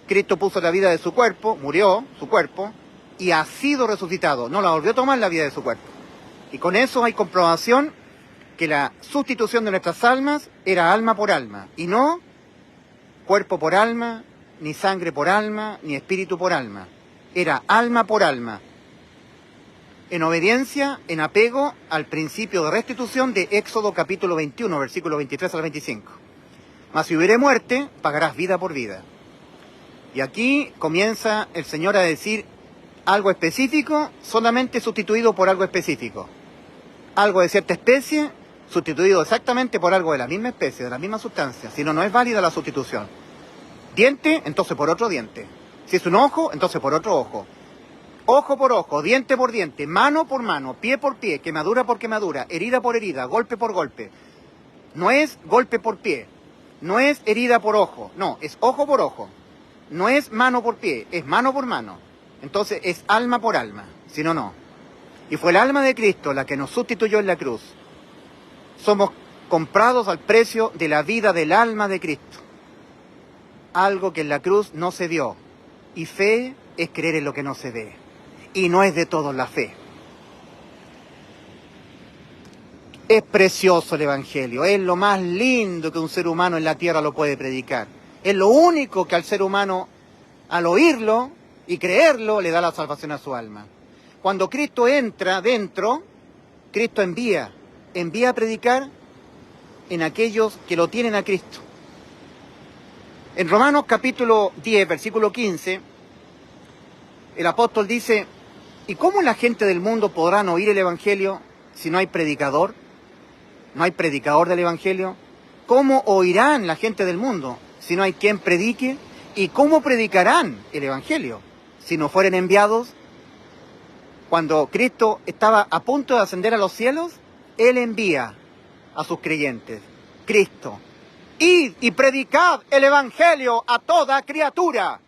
Cristo puso la vida de su cuerpo, murió su cuerpo, y ha sido resucitado. No la volvió a tomar la vida de su cuerpo. Y con eso hay comprobación que la sustitución de nuestras almas era alma por alma, y no cuerpo por alma, ni sangre por alma, ni espíritu por alma. Era alma por alma, en obediencia, en apego al principio de restitución de Éxodo capítulo 21, versículo 23 al 25. Mas si hubiere muerte, pagarás vida por vida. Y aquí comienza el Señor a decir algo específico, solamente sustituido por algo específico. Algo de cierta especie, sustituido exactamente por algo de la misma especie, de la misma sustancia. Si no, no es válida la sustitución. Diente, entonces por otro diente. Si es un ojo, entonces por otro ojo. Ojo por ojo, diente por diente, mano por mano, pie por pie, quemadura por quemadura, herida por herida, golpe por golpe. No es golpe por pie, no es herida por ojo, no, es ojo por ojo. No es mano por pie, es mano por mano. Entonces es alma por alma, si no, no. Y fue el alma de Cristo la que nos sustituyó en la cruz. Somos comprados al precio de la vida del alma de Cristo. Algo que en la cruz no se vio. Y fe es creer en lo que no se ve. Y no es de todos la fe. Es precioso el Evangelio, es lo más lindo que un ser humano en la tierra lo puede predicar. Es lo único que al ser humano, al oírlo y creerlo, le da la salvación a su alma. Cuando Cristo entra dentro, Cristo envía a predicar en aquellos que lo tienen a Cristo. En Romanos capítulo 10, versículo 15, el apóstol dice: ¿y cómo la gente del mundo podrán oír el Evangelio si no hay predicador? ¿No hay predicador del Evangelio? ¿Cómo oirán la gente del mundo si no hay quien predique? ¿Y cómo predicarán el Evangelio si no fueren enviados? Cuando Cristo estaba a punto de ascender a los cielos, Él envía a sus creyentes. Cristo: id y predicad el Evangelio a toda criatura.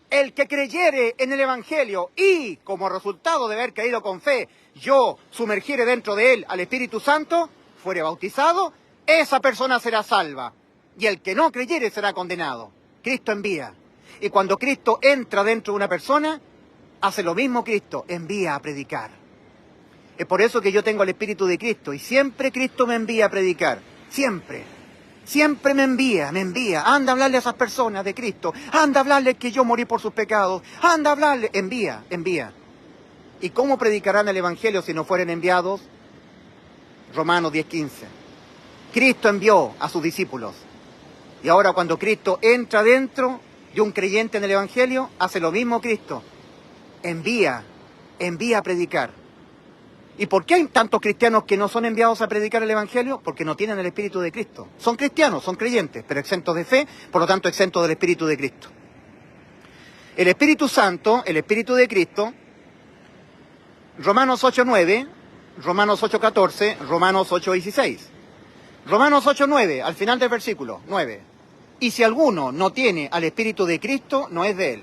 El que creyere en el Evangelio y, como resultado de haber caído con fe, yo sumergiere dentro de él al Espíritu Santo, fuere bautizado, esa persona será salva. Y el que no creyere será condenado. Cristo envía. Y cuando Cristo entra dentro de una persona, hace lo mismo Cristo, envía a predicar. Es por eso que yo tengo el Espíritu de Cristo y siempre Cristo me envía a predicar. Siempre. Siempre me envía, anda a hablarle a esas personas de Cristo, anda a hablarle que yo morí por sus pecados, anda a hablarle, envía. ¿Y cómo predicarán el Evangelio si no fueren enviados? Romanos 10:15. Cristo envió a sus discípulos. Y ahora cuando Cristo entra dentro de un creyente en el Evangelio, hace lo mismo Cristo. Envía a predicar. ¿Y por qué hay tantos cristianos que no son enviados a predicar el Evangelio? Porque no tienen el Espíritu de Cristo. Son cristianos, son creyentes, pero exentos de fe, por lo tanto exentos del Espíritu de Cristo. El Espíritu Santo, el Espíritu de Cristo, Romanos 8:9, Romanos 8:14, Romanos 8:16. Romanos 8:9, al final del versículo 9. Y si alguno no tiene al Espíritu de Cristo, no es de él.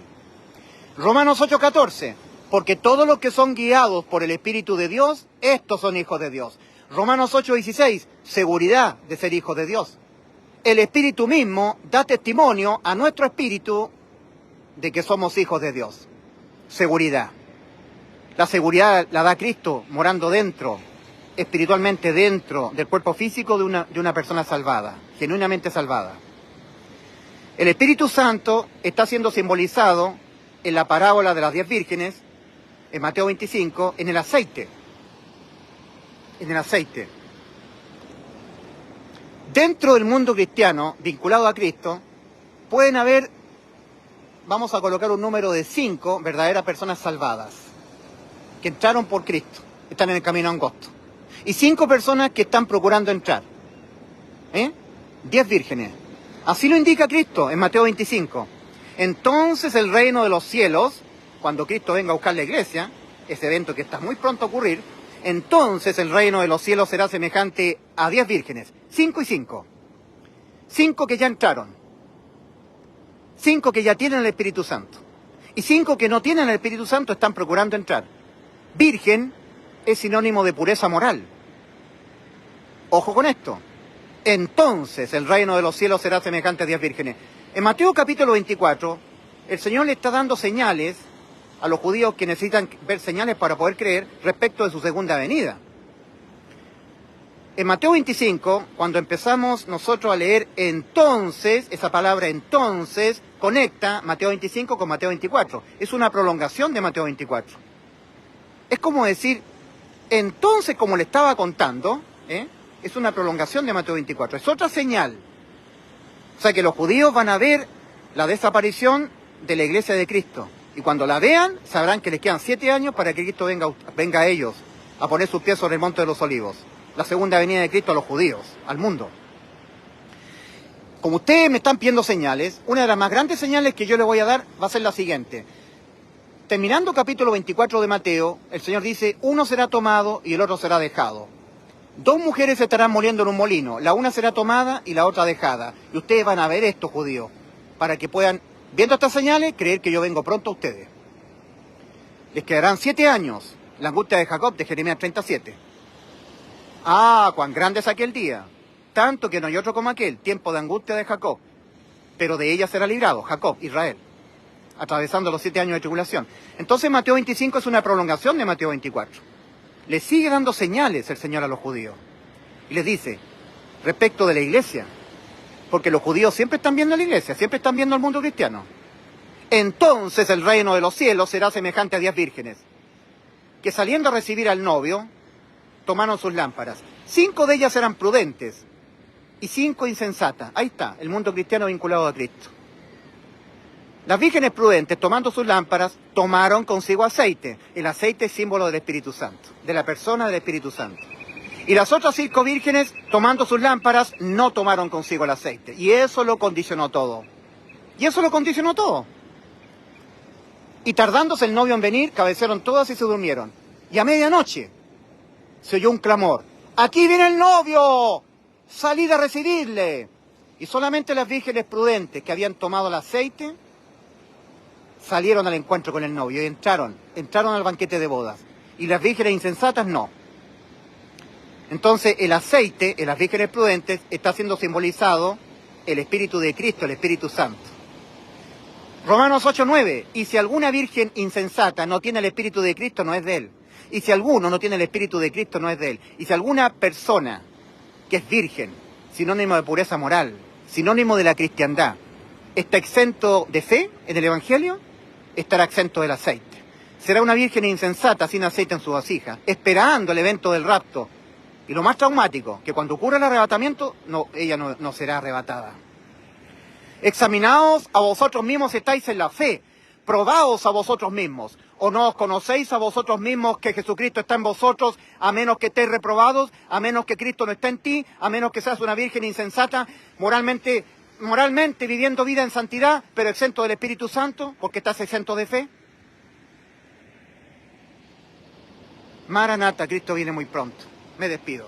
Romanos 8:14. Porque todos los que son guiados por el Espíritu de Dios, estos son hijos de Dios. Romanos 8:16, seguridad de ser hijos de Dios. El Espíritu mismo da testimonio a nuestro espíritu de que somos hijos de Dios. Seguridad. La seguridad la da Cristo morando dentro, espiritualmente dentro del cuerpo físico de una persona salvada, genuinamente salvada. El Espíritu Santo está siendo simbolizado en la parábola de las 10 vírgenes, en Mateo 25, en el aceite. Dentro del mundo cristiano, vinculado a Cristo, pueden haber, vamos a colocar un número de 5 verdaderas personas salvadas, que entraron por Cristo, están en el camino angosto. Y 5 personas que están procurando entrar. 10 vírgenes. Así lo indica Cristo en Mateo 25. Entonces el reino de los cielos, cuando Cristo venga a buscar la iglesia, ese evento que está muy pronto a ocurrir, entonces el reino de los cielos será semejante a 10 vírgenes, 5 y 5. 5 que ya entraron, 5 que ya tienen el Espíritu Santo, y 5 que no tienen el Espíritu Santo están procurando entrar. Virgen es sinónimo de pureza moral. Ojo con esto. Entonces el reino de los cielos será semejante a 10 vírgenes. En Mateo capítulo 24, el Señor le está dando señales a los judíos que necesitan ver señales para poder creer respecto de su segunda venida. En Mateo 25, cuando empezamos nosotros a leer entonces, esa palabra entonces conecta Mateo 25 con Mateo 24. Es una prolongación de Mateo 24. Es como decir, entonces, como le estaba contando, es una prolongación de Mateo 24. Es otra señal. O sea que los judíos van a ver la desaparición de la iglesia de Cristo. Y cuando la vean, sabrán que les quedan 7 años para que Cristo venga a ellos a poner sus pies sobre el monte de los olivos. La segunda venida de Cristo a los judíos, al mundo. Como ustedes me están pidiendo señales, una de las más grandes señales que yo les voy a dar va a ser la siguiente. Terminando capítulo 24 de Mateo, el Señor dice, uno será tomado y el otro será dejado. 2 mujeres se estarán moliendo en un molino, la una será tomada y la otra dejada. Y ustedes van a ver esto, judíos, para que puedan, viendo estas señales, creer que yo vengo pronto a ustedes. Les quedarán 7 años, la angustia de Jacob, de Jeremías 37. Ah, cuán grande es aquel día, tanto que no hay otro como aquel, tiempo de angustia de Jacob, pero de ella será librado, Jacob, Israel, atravesando los 7 años de tribulación. Entonces Mateo 25 es una prolongación de Mateo 24. Le sigue dando señales el Señor a los judíos. Y les dice, respecto de la iglesia, porque los judíos siempre están viendo la iglesia, siempre están viendo el mundo cristiano. Entonces el reino de los cielos será semejante a 10 vírgenes, que saliendo a recibir al novio, tomaron sus lámparas. 5 de ellas eran prudentes y 5 insensatas. Ahí está, el mundo cristiano vinculado a Cristo. Las vírgenes prudentes, tomando sus lámparas, tomaron consigo aceite. El aceite es símbolo del Espíritu Santo, de la persona del Espíritu Santo. Y las otras 5 vírgenes, tomando sus lámparas, no tomaron consigo el aceite. Y eso lo condicionó todo. Y tardándose el novio en venir, cabecearon todas y se durmieron. Y a medianoche se oyó un clamor. ¡Aquí viene el novio! ¡Salid a recibirle! Y solamente las vírgenes prudentes que habían tomado el aceite salieron al encuentro con el novio y entraron al banquete de bodas. Y las vírgenes insensatas no. Entonces el aceite en las vírgenes prudentes está siendo simbolizado el Espíritu de Cristo, el Espíritu Santo. Romanos 8:9. Y si alguna virgen insensata no tiene el Espíritu de Cristo, no es de él. Y si alguno no tiene el Espíritu de Cristo, no es de él. Y si alguna persona que es virgen, sinónimo de pureza moral, sinónimo de la cristiandad, está exento de fe en el Evangelio, estará exento del aceite. Será una virgen insensata sin aceite en su vasija, esperando el evento del rapto. Y lo más traumático, que cuando ocurra el arrebatamiento, ella no será arrebatada. Examinaos a vosotros mismos si estáis en la fe. Probaos a vosotros mismos. ¿O no os conocéis a vosotros mismos que Jesucristo está en vosotros, a menos que estéis reprobados, a menos que Cristo no esté en ti, a menos que seas una virgen insensata, moralmente viviendo vida en santidad, pero exento del Espíritu Santo, porque estás exento de fe? Maranata, Cristo viene muy pronto. Me despido.